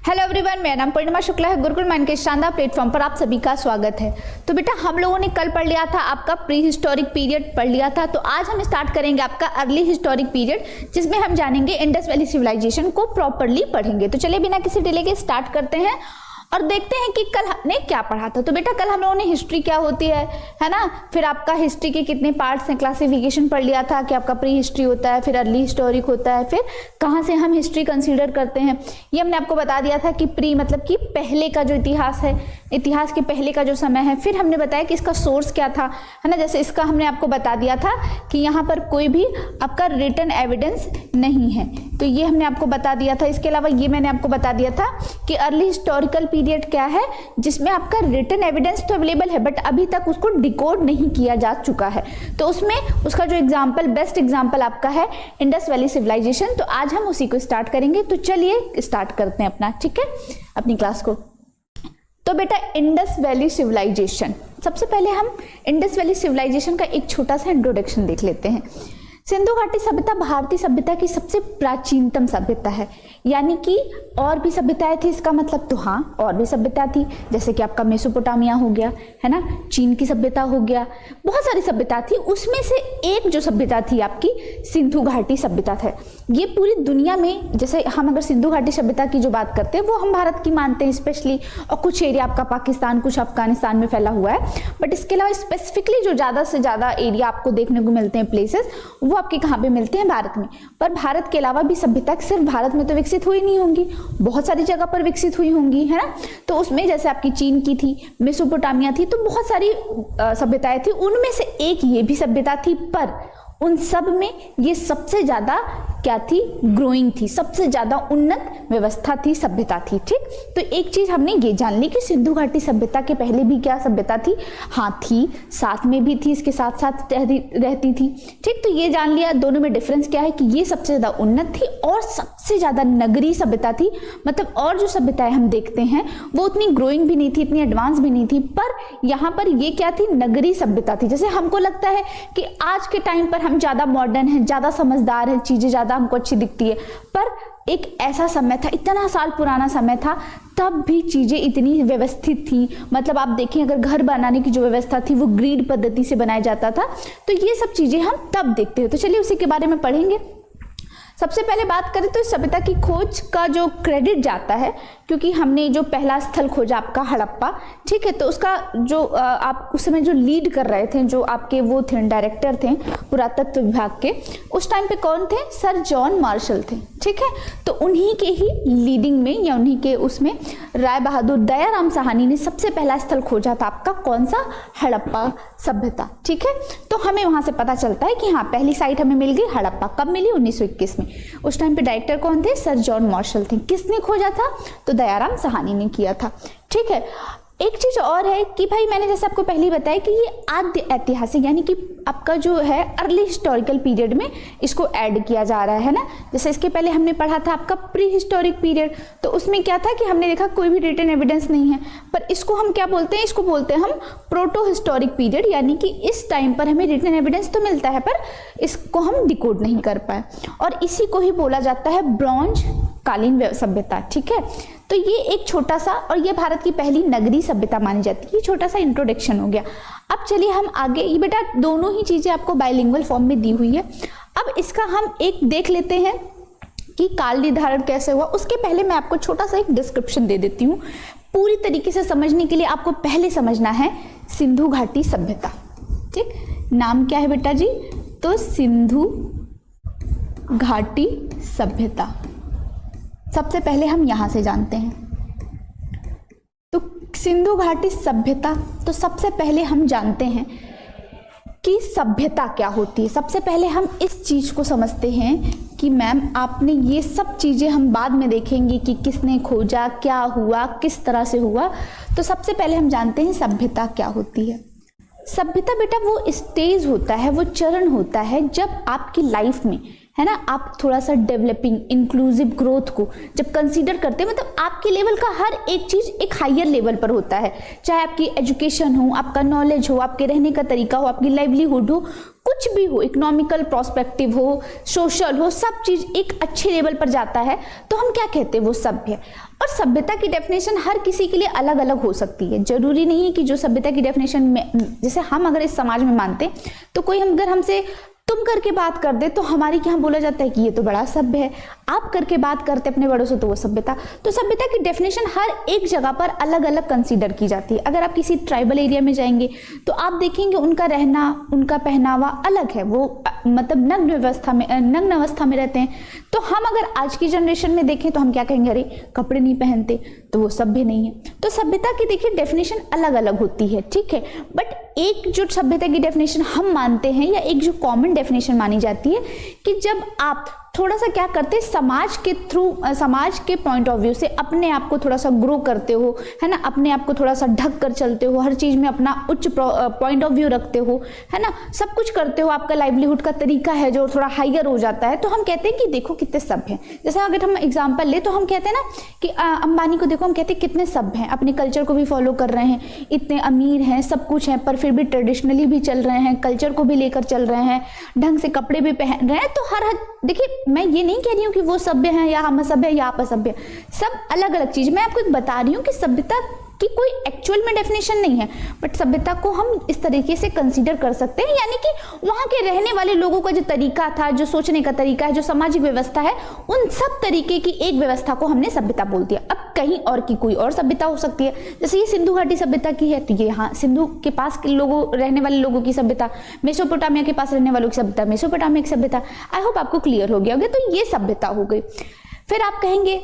Hello everyone, मेरा नाम पूर्णिमा शुक्ला है। गुरुकुल माइंड के शानदार प्लेटफॉर्म पर आप सभी का स्वागत है। तो बेटा, हम लोगों ने कल पढ़ लिया था, आपका प्री हिस्टोरिक पीरियड पढ़ लिया था। तो आज हम स्टार्ट करेंगे आपका अर्ली हिस्टोरिक पीरियड, जिसमें हम जानेंगे इंडस वैली सिविलाइजेशन को प्रॉपरली पढ़ेंगे। तो चलिए बिना किसी डिले के स्टार्ट करते हैं और देखते हैं कि कल हमने क्या पढ़ा था। तो बेटा, कल हम लोगों ने हिस्ट्री क्या होती है ना, फिर आपका हिस्ट्री के कितने पार्ट्स हैं, क्लासिफिकेशन पढ़ लिया था कि आपका प्री हिस्ट्री होता है, फिर अर्ली हिस्टोरिक होता है, फिर कहाँ से हम हिस्ट्री कंसीडर करते हैं ये हमने आपको बता दिया था कि प्री मतलब कि पहले का जो इतिहास है, इतिहास के पहले का जो समय है। फिर हमने बताया कि इसका सोर्स क्या था, है ना। जैसे इसका हमने आपको बता दिया था कि यहाँ पर कोई भी आपका रिटन एविडेंस नहीं है, तो ये हमने आपको बता दिया था। इसके अलावा ये मैंने आपको बता दिया था कि अर्ली हिस्टोरिकल पीरियड क्या है, जिसमें आपका रिटन एविडेंस तो अवेलेबल है बट अभी तक उसको डिकोड नहीं किया जा चुका है। तो उसमें उसका जो एग्जाम्पल, बेस्ट एग्जाम्पल आपका है इंडस वैली सिविलाइजेशन। तो आज हम उसी को स्टार्ट करेंगे। तो चलिए स्टार्ट करते हैं अपना, ठीक है, अपनी क्लास को। तो बेटा, इंडस वैली सिविलाइजेशन, सबसे पहले हम इंडस वैली सिविलाइजेशन का एक छोटा सा इंट्रोडक्शन देख लेते हैं। सिंधु घाटी सभ्यता भारतीय सभ्यता की सबसे प्राचीनतम सभ्यता है, यानी कि और भी सभ्यताएं थी, इसका मतलब तो हाँ और भी सभ्यता थी, जैसे कि आपका मेसोपोटामिया हो गया, है ना, चीन की सभ्यता हो गया, बहुत सारी सभ्यता थी। उसमें से एक जो सभ्यता थी आपकी सिंधु घाटी सभ्यता है। ये पूरी दुनिया में, जैसे हम अगर सिंधु घाटी सभ्यता की जो बात करते हैं वो हम भारत की मानते हैं स्पेशली, और कुछ एरिया आपका पाकिस्तान, कुछ अफगानिस्तान में फैला हुआ है। बट इसके अलावा स्पेसिफिकली जो ज़्यादा से ज़्यादा एरिया आपको देखने को मिलते हैं प्लेसेस, वो आपके कहाँ पे मिलते हैं, भारत में। पर भारत के अलावा भी सभ्यता सिर्फ भारत में तो विकसित हुई नहीं होंगी, बहुत सारी जगह पर विकसित हुई होंगी, है ना। तो उसमें जैसे आपकी चीन की थी, मेसोपोटामिया थी, तो बहुत सारी सभ्यताएं थी। उनमें से एक ये भी सभ्यता थी, पर उन सब में ये सबसे ज्यादा क्या थी, ग्रोइंग थी, सबसे ज्यादा उन्नत व्यवस्था थी, सभ्यता थी, ठीक। तो एक चीज हमने ये जान ली कि सिंधु घाटी सभ्यता के पहले भी क्या सभ्यता थी, हाँ थी, साथ में भी थी, इसके साथ साथ रहती थी, ठीक। तो ये जान लिया दोनों में डिफरेंस क्या है कि ये सबसे ज्यादा उन्नत थी और सबसे ज्यादा नगरीय सभ्यता थी। मतलब और जो सभ्यताएं हम देखते हैं वो उतनी ग्रोइंग भी नहीं थी, इतनी एडवांस भी नहीं थी, पर यहाँ पर ये क्या थी, नगरीय सभ्यता थी। जैसे हमको लगता है कि आज के टाइम पर हम ज्यादा मॉडर्न हैं, ज्यादा समझदार हैं, चीजें ज्यादा हमको अच्छी दिखती है, पर एक ऐसा समय था, इतना साल पुराना समय था, तब भी चीजें इतनी व्यवस्थित थी। मतलब आप देखें, अगर घर बनाने की जो व्यवस्था थी वो ग्रिड पद्धति से बनाया जाता था। तो ये सब चीजें हम तब देखते हैं। तो चलिए उसी के बारे में पढ़ेंगे। सबसे पहले बात करें तो इस सभ्यता की खोज का जो क्रेडिट जाता है, क्योंकि हमने जो पहला स्थल खोजा आपका हड़प्पा, ठीक है, तो उसका जो आप उस समय जो लीड कर रहे थे, जो आपके वो थे डायरेक्टर थे पुरातत्व विभाग के, उस टाइम पे कौन थे, सर जॉन मार्शल थे, ठीक है। तो उन्हीं के ही लीडिंग में या उन्हीं के उसमें राय बहादुर दयाराम साहनी ने सबसे पहला स्थल खोजा था आपका, कौन सा, हड़प्पा सभ्यता, ठीक है। तो हमें वहां से पता चलता है कि हाँ पहली साइट हमें मिल गई हड़प्पा। कब मिली, 1921 में। उस टाइम पे डायरेक्टर कौन थे, सर जॉन मार्शल थे। किसने खोजा था, तो दयाराम साहनी ने किया था, ठीक है। एक चीज और है कि भाई, मैंने जैसे आपको पहले ही बताया कि ये आद्य ऐतिहासिक, यानी कि आपका जो है अर्ली हिस्टोरिकल पीरियड में इसको ऐड किया जा रहा है ना। जैसे इसके पहले हमने पढ़ा था आपका प्री हिस्टोरिक पीरियड, तो उसमें क्या था कि हमने देखा कोई भी रिटन एविडेंस नहीं है, पर इसको हम क्या बोलते हैं, इसको बोलते हैं हम प्रोटो हिस्टोरिक पीरियड, यानी कि इस टाइम पर हमें रिटन एविडेंस तो मिलता है पर इसको हम डिकोड नहीं कर पाए, और इसी को ही बोला जाता है ब्रॉन्ज कालीन सभ्यता, ठीक है। तो ये एक छोटा सा, और ये भारत की पहली नगरीय सभ्यता मानी जाती है। ये छोटा सा इंट्रोडक्शन हो गया। अब चलिए हम आगे, ये बेटा दोनों ही चीजें आपको बाइलिंगुअल फॉर्म में दी हुई है। अब इसका हम एक देख लेते हैं कि काल निर्धारण कैसे हुआ। उसके पहले मैं आपको छोटा सा एक डिस्क्रिप्शन दे देती हूँ। पूरी तरीके से समझने के लिए आपको पहले समझना है सिंधु घाटी सभ्यता, ठीक। नाम क्या है बेटा जी, तो सिंधु घाटी सभ्यता। सबसे पहले हम यहां से जानते हैं तो सिंधु घाटी सभ्यता। तो सबसे पहले हम जानते हैं कि सभ्यता क्या होती है। सबसे पहले हम इस चीज को समझते हैं कि मैम आपने ये सब चीजें हम बाद में देखेंगे कि किसने खोजा, क्या हुआ, किस तरह से हुआ। तो सबसे पहले हम जानते हैं सभ्यता क्या होती है। सभ्यता बेटा वो स्टेज होता है, वो चरण होता है जब आपकी लाइफ में, है ना, आप थोड़ा सा डेवलपिंग इंक्लूसिव ग्रोथ को जब कंसीडर करते हैं, मतलब आपके लेवल का हर एक चीज एक हायर लेवल पर होता है, चाहे आपकी एजुकेशन हो, आपका नॉलेज हो, आपके रहने का तरीका हो, आपकी लाइवलीहुड हो, कुछ भी हो, इकोनॉमिकल प्रोस्पेक्टिव हो, सोशल हो, सब चीज एक अच्छे लेवल पर जाता है तो हम क्या कहते हैं, वो सभ्य। और सभ्यता की डेफिनेशन हर किसी के लिए अलग अलग हो सकती है। जरूरी नहीं है कि जो सभ्यता की डेफिनेशन में, जैसे हम अगर इस समाज में मानते तो कोई हम अगर हमसे तुम करके बात कर दे तो हमारी क्या बोला जाता है कि ये तो बड़ा सभ्य है, आप करके बात करते अपने बड़ों से तो वो सभ्यता। तो सभ्यता की डेफिनेशन हर एक जगह पर अलग अलग कंसीडर की जाती है। अगर आप किसी ट्राइबल एरिया में जाएंगे तो आप देखेंगे उनका रहना, उनका पहनावा अलग है, वो मतलब नग्न अवस्था में रहते हैं। तो हम अगर आज की जनरेशन में देखें तो हम क्या कहेंगे, अरे कपड़े नहीं पहनते तो वो सभ्य नहीं है। तो सभ्यता की देखिए डेफिनेशन अलग अलग होती है, ठीक है। बट एक जो सभ्यता की डेफिनेशन हम मानते हैं या एक जो कॉमन डेफिनेशन मानी जाती है कि जब आप थोड़ा सा क्या करते हैं, समाज के थ्रू, समाज के पॉइंट ऑफ व्यू से अपने आप को थोड़ा सा ग्रो करते हो, है ना, अपने आप को थोड़ा सा ढक कर चलते हो, हर चीज में अपना उच्च पॉइंट ऑफ व्यू रखते हो, है ना, सब कुछ करते हो, आपका लाइवलीहुड का तरीका है जो थोड़ा हायर हो जाता है, तो हम कहते हैं कि देखो कितने सभ्य हैं। जैसे अगर हम एग्जाम्पल ले तो हम कहते हैं ना कि अंबानी को देखो, हम कहते हैं कितने सभ्य हैं, अपने कल्चर को भी फॉलो कर रहे हैं, इतने अमीर हैं, सब कुछ है, पर फिर भी ट्रेडिशनली भी चल रहे हैं, कल्चर को भी लेकर चल रहे हैं, ढंग से कपड़े भी पहन रहे हैं। तो हर देखिए, मैं ये नहीं कह रही हूँ कि वो सभ्य हैं या हम असभ्य या आप असभ्य, सब अलग अलग चीज। मैं आपको एक बता रही हूँ कि सभ्यता की कोई एक्चुअल में डेफिनेशन नहीं है, बट सभ्यता को हम इस तरीके से कंसीडर कर सकते हैं, यानी कि वहाँ के रहने वाले लोगों का जो तरीका था, जो सोचने का तरीका है, जो सामाजिक व्यवस्था है, उन सब तरीके की एक व्यवस्था को हमने सभ्यता बोल दिया। अब कहीं और की कोई और सभ्यता हो सकती है, जैसे ये सिंधु घाटी सभ्यता की है तो ये यहाँ सिंधु के पास के लोगों, रहने वाले लोगों की सभ्यता, मेसोपोटामिया के पास रहने वालों की सभ्यता, मेसोपोटामिया की सभ्यता। आई होप आपको क्लियर हो गया होगा। तो ये सभ्यता हो गई। फिर आप कहेंगे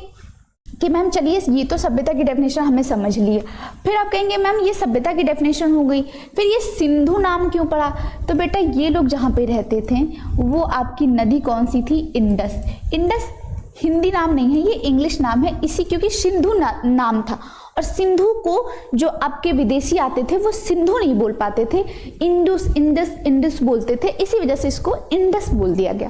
कि मैम चलिए ये तो सभ्यता की डेफिनेशन हमें समझ ली है। फिर आप कहेंगे मैम ये सभ्यता की डेफिनेशन हो गई, फिर ये सिंधु नाम क्यों पड़ा? तो बेटा ये लोग जहाँ पे रहते थे वो आपकी नदी कौन सी थी? इंडस। इंडस हिंदी नाम नहीं है, ये इंग्लिश नाम है, इसी क्योंकि सिंधु नाम था, और सिंधु को जो आपके विदेशी आते थे वो सिंधु नहीं बोल पाते थे, इंडस इंडस इंडस बोलते थे, इसी वजह से इसको इंडस बोल दिया गया।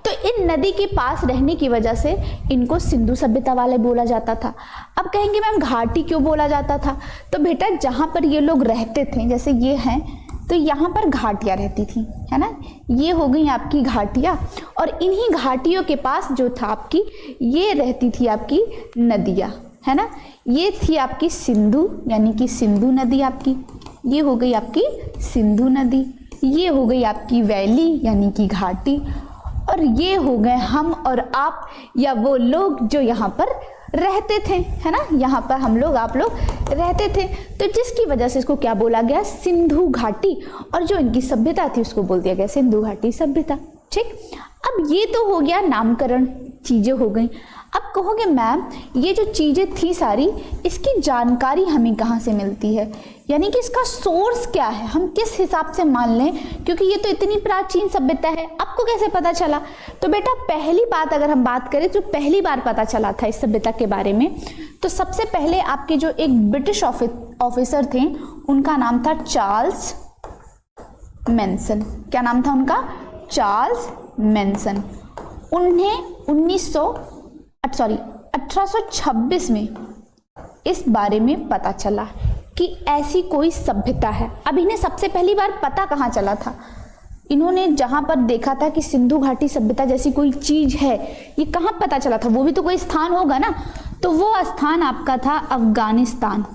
तो इन नदी के पास रहने की वजह से इनको सिंधु सभ्यता वाले बोला जाता था। अब कहेंगे मैम घाटी क्यों बोला जाता था? तो बेटा जहाँ पर ये लोग रहते थे, जैसे ये हैं, तो यहाँ पर घाटियाँ रहती थी, है ना, ये हो गई आपकी घाटियाँ, और इन्हीं घाटियों के पास जो था आपकी, ये रहती थी आपकी नदियाँ, है ना, ये थी आपकी सिंधु, यानी कि सिंधु नदी आपकी, ये हो गई आपकी सिंधु नदी, ये हो गई आपकी वैली यानी कि घाटी, और ये हो गए हम और आप या वो लोग जो यहाँ पर रहते थे, है ना, यहाँ पर हम लोग आप लोग रहते थे। तो जिसकी वजह से इसको क्या बोला गया? सिंधु घाटी, और जो इनकी सभ्यता थी उसको बोल दिया गया सिंधु घाटी सभ्यता। ठीक, अब ये तो हो गया नामकरण, चीजें हो गई। अब कहोगे मैम ये जो चीजें थी सारी, इसकी जानकारी हमें कहाँ से मिलती है, यानी कि इसका सोर्स क्या है, हम किस हिसाब से मान लें, क्योंकि ये तो इतनी प्राचीन सभ्यता है, आपको कैसे पता चला? तो बेटा पहली बात अगर हम बात करें तो पहली बार पता चला था इस सभ्यता के बारे में, तो सबसे पहले आपके जो एक ब्रिटिश ऑफिसर थे उनका नाम था चार्ल्स मैनसन। क्या नाम था उनका? Charles Manson. उन्हें 1826 में इस बारे में पता चला कि ऐसी कोई सभ्यता है। अब इन्हें सबसे पहली बार पता कहाँ चला था? इन्होंने जहां पर देखा था कि सिंधु घाटी सभ्यता जैसी कोई चीज है, ये कहाँ पता चला था? वो भी तो कोई स्थान होगा ना, तो वो स्थान आपका था अफगानिस्तान।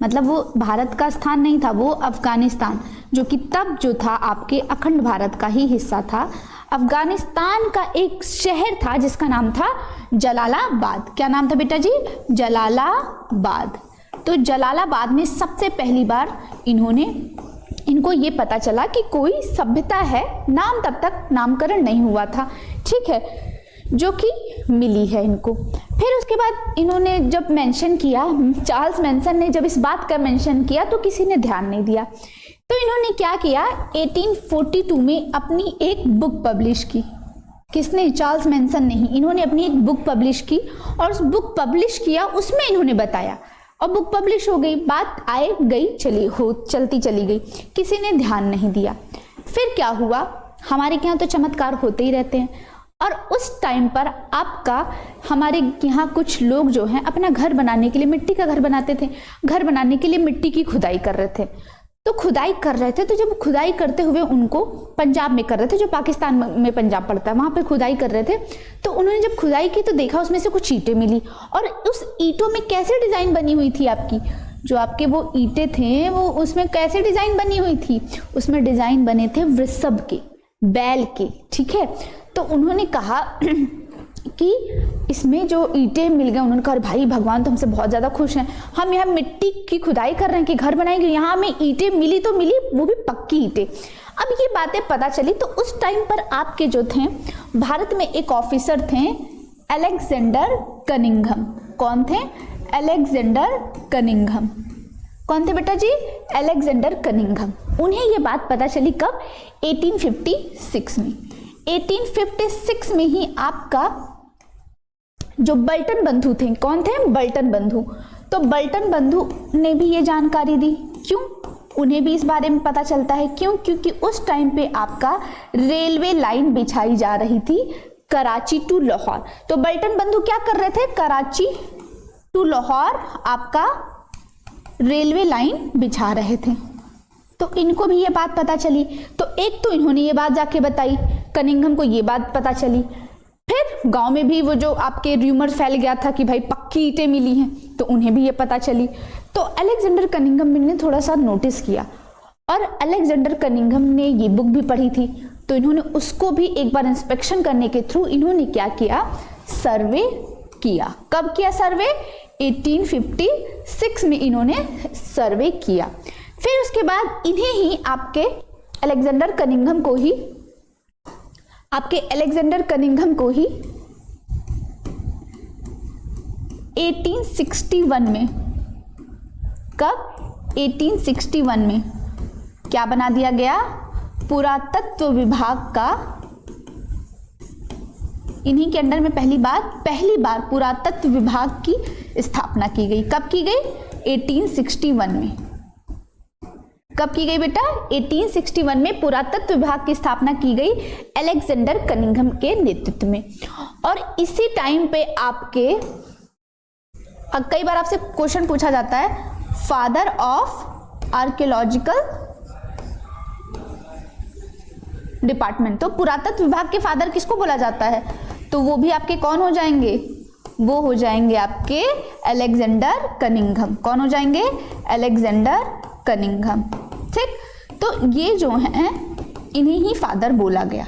मतलब वो भारत का स्थान नहीं था, वो अफगानिस्तान, जो कि तब जो था आपके अखंड भारत का ही हिस्सा था। अफगानिस्तान का एक शहर था जिसका नाम था जलालाबाद। क्या नाम था बेटा जी? जलालाबाद। तो जलालाबाद में सबसे पहली बार इनको ये पता चला कि कोई सभ्यता है, नाम तब तक नामकरण नहीं हुआ था, ठीक है, जो कि मिली है इनको। फिर उसके बाद इन्होंने जब मेंशन किया, चार्ल्स मैनसन ने जब इस बात का मेंशन किया तो किसी ने ध्यान नहीं दिया। तो इन्होंने क्या किया, 1842 में अपनी एक बुक पब्लिश की। किसने? चार्ल्स मैनसन ने ही। इन्होंने अपनी एक बुक पब्लिश की, और उस बुक पब्लिश किया, उसमें इन्होंने बताया, और बुक पब्लिश हो गई, बात आए गई चलती चली गई, किसी ने ध्यान नहीं दिया। फिर क्या हुआ, हमारे यहाँ तो चमत्कार होते ही रहते हैं। और उस टाइम पर आपका हमारे यहाँ कुछ लोग जो हैं अपना घर बनाने के लिए मिट्टी का घर बनाते थे, घर बनाने के लिए मिट्टी की खुदाई कर रहे थे। तो खुदाई कर रहे थे, तो जब खुदाई करते हुए उनको पंजाब में कर रहे थे, जो पाकिस्तान में पंजाब पड़ता है, वहाँ पे खुदाई कर रहे थे। तो उन्होंने जब खुदाई की तो देखा उसमें से कुछ ईंटें मिली, और उस ईंटों में कैसे डिज़ाइन बनी हुई थी आपकी, जो आपके वो ईंटें थे वो उसमें कैसे डिज़ाइन बनी हुई थी, उसमें डिज़ाइन बने थे वृषभ के, बैल के, ठीक है। तो उन्होंने कहा कि इसमें जो ईंटें मिल गए, उन्होंने कहा भाई भगवान तो हमसे बहुत ज़्यादा खुश हैं, हम यहाँ मिट्टी की खुदाई कर रहे हैं कि घर बनाएंगे, यहाँ हमें ईंटें मिली तो मिली, वो भी पक्की ईंटें। अब ये बातें पता चली तो उस टाइम पर आपके जो थे भारत में एक ऑफिसर थे अलेक्जेंडर कनिंघम। कौन थे? Alexander Cunningham. कौन थे बेटा जी? Alexander Cunningham. उन्हें ये बात पता चली कब? 1856 में। 1856 में ही आपका जो बल्टन बंधु थे, कौन थे? बल्टन बंधु। तो बल्टन बंधु ने भी ये जानकारी दी। क्यों? उन्हें भी इस बारे में पता चलता है। क्यों? क्योंकि उस टाइम पे आपका रेलवे लाइन बिछाई जा रही थी कराची टू लाहौर। तो बल्टन बंधु क्या कर रहे थे? कराची टू लाहौर आपका रेलवे लाइन बिछा रहे थे। तो इनको भी ये बात पता चली। तो एक तो इन्होंने ये बात जाके बताई, कनिंघम को ये बात पता चली। फिर गांव में भी वो जो आपके र्यूमर फैल गया था कि भाई पक्की ईंटें मिली हैं, तो उन्हें भी ये पता चली। तो अलेक्जेंडर कनिंघम ने थोड़ा सा नोटिस किया, और अलेक्जेंडर कनिंघम ने ये बुक भी पढ़ी थी, तो इन्होंने उसको भी एक बार इंस्पेक्शन करने के थ्रू इन्होंने क्या किया? सर्वे किया। कब किया सर्वे? 1856 में इन्होंने सर्वे किया। फिर उसके बाद इन्हें ही आपके अलेक्जेंडर कनिंघम को ही 1861 में, कब? 1861 में क्या बना दिया गया? पुरातत्व विभाग का, इन्हीं के अंडर में पहली बार पुरातत्व विभाग की स्थापना की गई। कब की गई? 1861 में। कब की गई बेटा? 1861 में पुरातत्व विभाग की स्थापना की गई अलेक्जेंडर कनिंघम के नेतृत्व में। और इसी टाइम पे आपके, कई बार आपसे क्वेश्चन पूछा जाता है, फादर ऑफ आर्कियोलॉजिकल डिपार्टमेंट। तो पुरातत्व विभाग के फादर किसको बोला जाता है? तो वो भी आपके कौन हो जाएंगे? वो हो जाएंगे आपके अलेक्जेंडर कनिंघम। कौन हो जाएंगे? Alexander Cunningham. ठीक, तो ये जो हैं इन्हीं ही फादर बोला गया।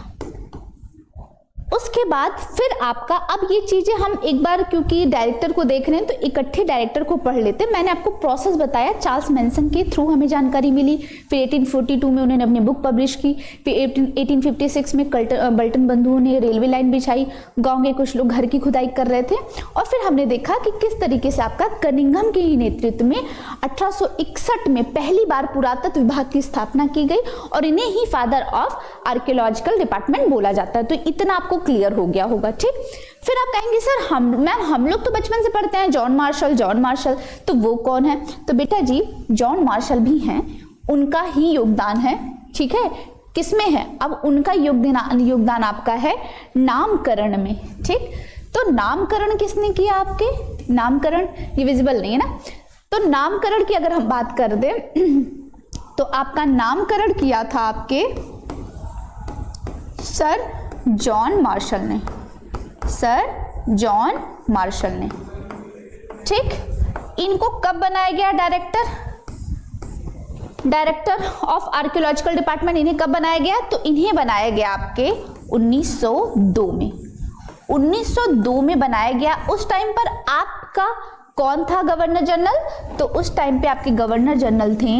उसके बाद फिर आपका, अब ये चीजें हम एक बार क्योंकि डायरेक्टर को देख रहे हैं तो इकट्ठे डायरेक्टर को पढ़ लेते। मैंने आपको प्रोसेस बताया, चार्ल्स मैनसन के थ्रू हमें जानकारी मिली। फिर 1842 में उन्होंने अपनी बुक पब्लिश की। फिर 1856 में बल्टन बंधुओं ने रेलवे लाइन बिछाई, गांव के कुछ लोग घर की खुदाई कर रहे थे। और फिर हमने देखा कि किस तरीके से आपका कनिंघम के ही नेतृत्व में 1861 में पहली बार पुरातत्व विभाग की स्थापना की गई, और इन्हें ही फादर ऑफ आर्कियोलॉजिकल डिपार्टमेंट बोला जाता है। तो इतना आपको क्लियर हो गया होगा। ठीक, फिर आप कहेंगे सर हम लोग तो बचपन से पढ़ते हैं जॉन मार्शल, तो वो कौन है? तो बेटा जी जॉन मार्शल भी हैं, उनका ही योगदान है। ठीक है, किसमें है? अब उनका योगदान आपका है नामकरण में। ठीक, तो नामकरण किसने किया? आपके नामकरण, ये विजिबल नहीं है ना, तो नामकरण की अगर हम बात कर दें तो आपका नामकरण किया था आपके सर जॉन मार्शल ने। ठीक, इनको कब बनाया गया डायरेक्टर ऑफ आर्कियोलॉजिकल डिपार्टमेंट? इन्हें कब बनाया गया? तो इन्हें बनाया गया आपके 1902 में। 1902 में बनाया गया। उस टाइम पर आपका कौन था गवर्नर जनरल? तो उस टाइम पे आपके गवर्नर जनरल थे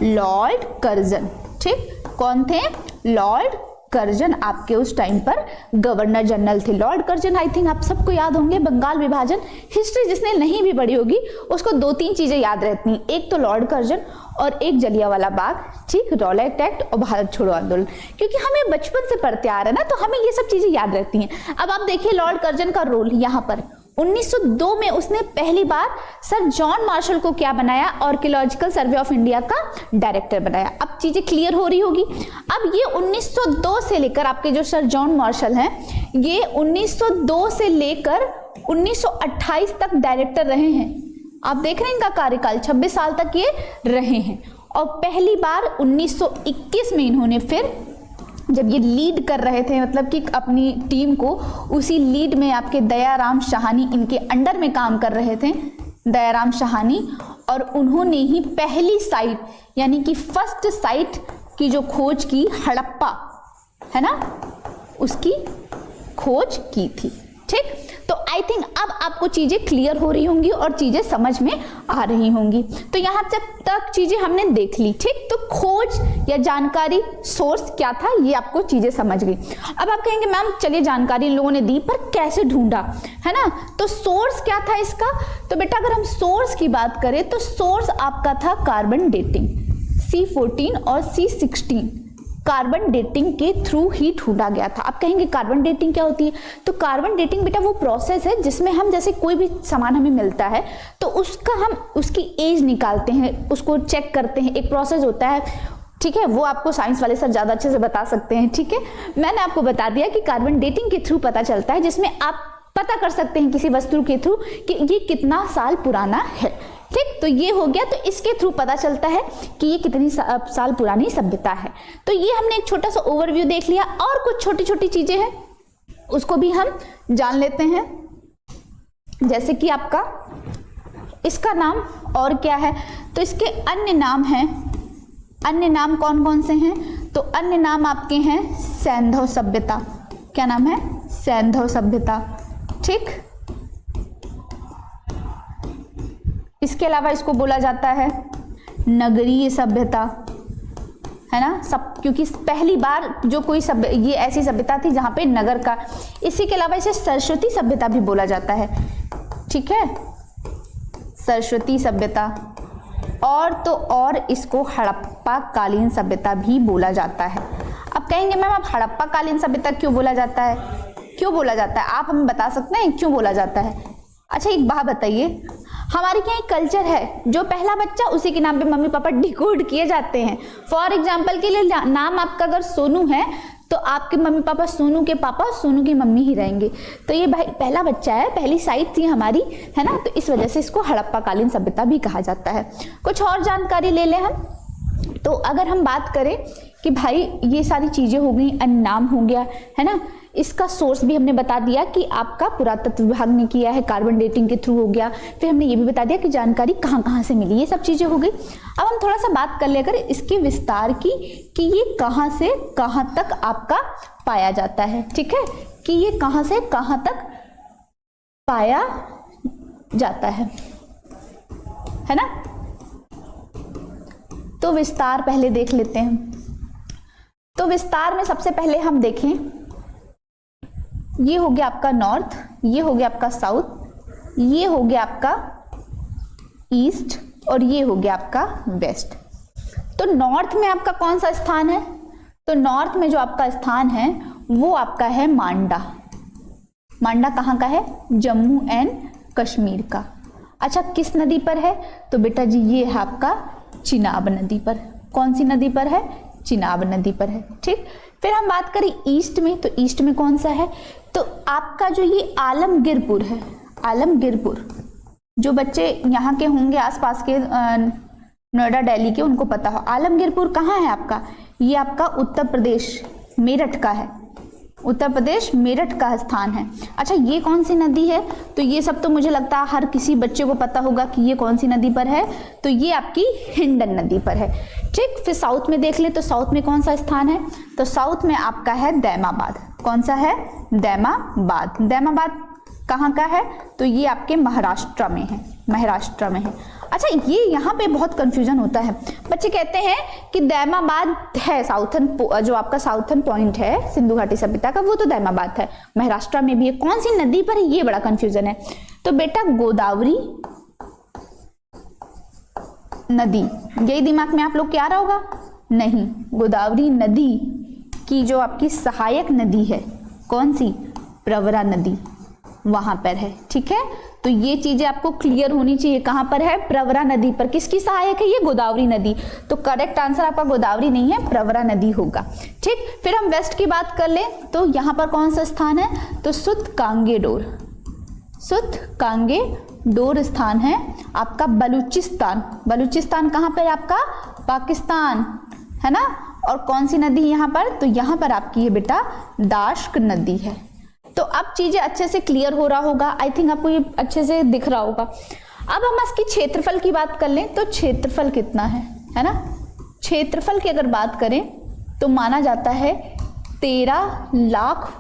लॉर्ड कर्जन। ठीक, कौन थे? लॉर्ड कर्जन आपके उस टाइम पर गवर्नर जनरल थे। लॉर्ड कर्जन आई थिंक आप सबको याद होंगे, बंगाल विभाजन। हिस्ट्री जिसने नहीं भी पढ़ी होगी उसको 2-3 चीजें याद रहती हैं, एक तो लॉर्ड कर्जन और एक जलियांवाला बाग। ठीक, रॉलेट एक्ट और भारत छोड़ो आंदोलन, क्योंकि हमें बचपन से पढ़ते आ रहे हैं ना, तो हमें ये सब चीजें याद रहती हैं। अब आप देखिए लॉर्ड कर्जन का रोल यहाँ पर, 1902 में उसने पहली बार सर जॉन मार्शल को क्या बनाया, आर्कियोलॉजिकल सर्वे ऑफ इंडिया का डायरेक्टर बनाया। अब चीजें क्लियर हो रही होगी। अब ये 1902 से लेकर आपके जो सर जॉन मार्शल हैं, ये 1902 से लेकर 1928 तक डायरेक्टर रहे हैं। आप देख रहे हैं इनका कार्यकाल 26 साल तक ये रहे हैं। और पहली बार 1921 में इन्होंने फिर जब ये लीड कर रहे थे, मतलब कि अपनी टीम को, उसी लीड में आपके दयाराम साहनी इनके अंडर में काम कर रहे थे, दयाराम साहनी, और उन्होंने ही पहली साइट यानी कि फर्स्ट साइट की जो खोज की, हड़प्पा है ना, उसकी खोज की थी। ठीक, तो आई थिंक अब आपको चीजें क्लियर हो रही होंगी और चीजें समझ में आ रही होंगी। तो यहाँ तक चीजें हमने देख ली। ठीक, तो खोज या जानकारी, सोर्स क्या था, ये आपको चीजें समझ गई। अब आप कहेंगे मैम चलिए जानकारी इन लोगों ने दी, पर कैसे ढूंढा, है ना। तो सोर्स क्या था इसका, तो बेटा अगर हम सोर्स की बात करें तो सोर्स आपका था कार्बन डेटिंग, C14 और C16 कार्बन डेटिंग के थ्रू ही ढूंढा गया था। आप कहेंगे कार्बन डेटिंग क्या होती है, तो कार्बन डेटिंग बेटा वो प्रोसेस है जिसमें हम जैसे कोई भी सामान हमें मिलता है तो उसका हम उसकी एज निकालते हैं, उसको चेक करते हैं, एक प्रोसेस होता है। ठीक है, वो आपको साइंस वाले सर ज्यादा अच्छे से बता सकते हैं। ठीक है, मैंने आपको बता दिया कि कार्बन डेटिंग के थ्रू पता चलता है, जिसमें आप पता कर सकते हैं किसी वस्तु के थ्रू कि ये कितना साल पुराना है। ठीक, तो ये हो गया, तो इसके थ्रू पता चलता है कि ये कितनी साल पुरानी सभ्यता है। तो ये हमने एक छोटा सा ओवरव्यू देख लिया, और कुछ छोटी छोटी चीजें हैं उसको भी हम जान लेते हैं। जैसे कि आपका इसका नाम और क्या है, तो इसके अन्य नाम हैं। अन्य नाम कौन कौन से हैं, तो अन्य नाम आपके हैं सैंधव सभ्यता। क्या नाम है, सैंधव सभ्यता। ठीक, इसके अलावा इसको बोला जाता है नगरीय सभ्यता, है ना, सब, क्योंकि पहली बार जो कोई ये ऐसी सभ्यता थी जहां पे नगर का। इसी के अलावा इसे सरस्वती सभ्यता भी बोला जाता है। ठीक है, सरस्वती सभ्यता, और तो और इसको हड़प्पा कालीन सभ्यता भी बोला जाता है। अब कहेंगे मैम आप हड़प्पा कालीन सभ्यता क्यों बोला जाता है, क्यों बोला जाता है, आप हमें बता सकते हैं क्यों बोला जाता है। अच्छा एक बात बताइए, हमारे यहाँ एक कल्चर है, जो पहला बच्चा उसी के नाम पे मम्मी पापा डिकोड किए जाते हैं। फॉर एग्जाम्पल के लिए नाम आपका अगर सोनू है तो आपके मम्मी पापा सोनू के पापा सोनू की मम्मी ही रहेंगे। तो ये भाई पहला बच्चा है, पहली साइट थी हमारी, है ना, तो इस वजह से इसको हड़प्पा कालीन सभ्यता भी कहा जाता है। कुछ और जानकारी ले लें हम, तो अगर हम बात करें कि भाई ये सारी चीजें हो गई, अन्य नाम हो गया, है ना, इसका सोर्स भी हमने बता दिया कि आपका पुरातत्व विभाग ने किया है, कार्बन डेटिंग के थ्रू हो गया, फिर हमने ये भी बता दिया कि जानकारी कहाँ कहाँ से मिली, ये सब चीजें हो गई। अब हम थोड़ा सा बात कर लेकर इसके विस्तार की कि ये कहाँ से कहाँ तक आपका पाया जाता है। ठीक है, कि ये कहाँ से कहाँ तक पाया जाता है ना। तो विस्तार पहले देख लेते हैं। तो विस्तार में सबसे पहले हम देखें, ये हो गया आपका नॉर्थ, ये हो गया आपका साउथ, ये हो गया आपका ईस्ट, और ये हो गया आपका वेस्ट। तो नॉर्थ में आपका कौन सा स्थान है, तो नॉर्थ में जो आपका स्थान है वो आपका है मांडा। मांडा कहाँ का है, जम्मू एंड कश्मीर का। अच्छा किस नदी पर है, तो बेटा जी ये है आपका चिनाब नदी पर। कौन सी नदी पर है, चिनाब नदी पर है। ठीक, फिर हम बात करें ईस्ट में, तो ईस्ट में कौन सा है, तो आपका जो ये आलमगीरपुर है, आलमगीरपुर, जो बच्चे यहाँ के होंगे आसपास के नोएडा दिल्ली के उनको पता हो, आलमगीरपुर कहाँ है आपका, ये आपका उत्तर प्रदेश मेरठ का है, उत्तर प्रदेश मेरठ का स्थान है। अच्छा ये कौन सी नदी है, तो ये सब तो मुझे लगता है हर किसी बच्चे को पता होगा कि ये कौन सी नदी पर है, तो ये आपकी हिंडन नदी पर है। ठीक, फिर साउथ में देख ले, तो साउथ में कौन सा स्थान है, तो साउथ में आपका है दैमाबाद। कौन सा है, दैमाबाद। दैमाबाद कहाँ का है, तो ये आपके महाराष्ट्र में है, महाराष्ट्र में है। अच्छा ये यहाँ पे बहुत कंफ्यूजन होता है, बच्चे कहते हैं कि दैमाबाद है साउथर्न, जो आपका साउथर्न पॉइंट है सिंधु घाटी सभ्यता का, वो तो दैमाबाद है, महाराष्ट्र में भी है, कौन सी नदी पर है ये बड़ा कंफ्यूजन है। तो बेटा गोदावरी नदी, यही दिमाग में आप लोग क्या आ रहा होगा, नहीं, गोदावरी नदी की जो आपकी सहायक नदी है, कौन सी, प्रवरा नदी। वहां पर है। ठीक है, तो ये चीजें आपको क्लियर होनी चाहिए। कहां पर है? प्रवरा नदी पर। किसकी सहायक है ये? गोदावरी नदी। तो करेक्ट आंसर आपका गोदावरी नहीं है, प्रवरा नदी होगा। ठीक, फिर हम वेस्ट की बात कर ले तो यहां पर कौन सा स्थान है? तो सुतकांगेडोर। सुतकांगेडोर स्थान है आपका बलूचिस्तान। बलूचिस्तान कहां पर है आपका? पाकिस्तान, है ना। और कौन सी नदी है यहाँ पर? तो यहाँ पर आपकी है बेटा दाश्क नदी है। तो अब चीजें अच्छे से क्लियर हो रहा होगा, आई थिंक आपको ये अच्छे से दिख रहा होगा। अब हम इसकी क्षेत्रफल की बात कर लें तो क्षेत्रफल कितना है ना। क्षेत्रफल की अगर बात करें तो माना जाता है 13 लाख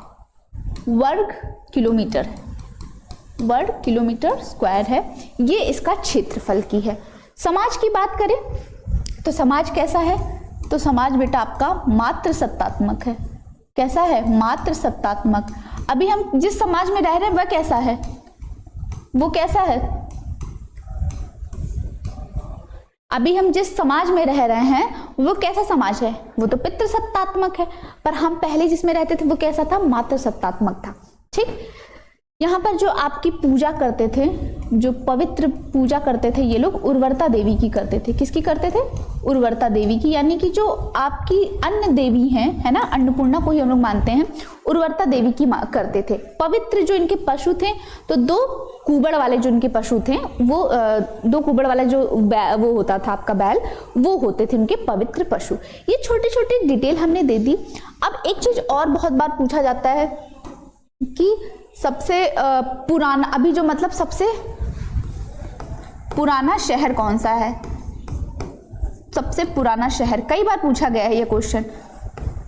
वर्ग किलोमीटर स्क्वायर है, ये इसका क्षेत्रफल की है। समाज की बात करें तो समाज कैसा है? तो समाज बेटा आपका मात्र सत्तात्मक है। कैसा है? मात्र सत्तात्मक। अभी हम जिस समाज में रह रहे हैं वह कैसा है? वो कैसा है? अभी हम जिस समाज में रह रहे हैं वो कैसा समाज है? वो तो पितृ सत्तात्मक है। पर हम पहले जिसमें रहते थे वो कैसा था? मात्र सत्तात्मक था। ठीक, यहाँ पर जो आपकी पूजा करते थे, जो पवित्र पूजा करते थे ये लोग उर्वरता देवी की करते थे। किसकी करते थे? उर्वरता देवी की, यानी कि जो आपकी अन्न देवी हैं, है ना, अन्नपूर्णा को ही हम लोग मानते हैं, उर्वरता देवी की करते थे। पवित्र जो इनके पशु थे, तो 2 कुबड़ वाले जो इनके पशु थे वो 2 कुबड़ वाला जो वो होता था आपका बैल, वो होते थे उनके पवित्र पशु। ये छोटी छोटी डिटेल हमने दे दी। अब एक चीज और बहुत बार पूछा जाता है कि सबसे पुराना, अभी जो मतलब सबसे पुराना शहर कौन सा है? सबसे पुराना शहर कई बार पूछा गया है ये क्वेश्चन,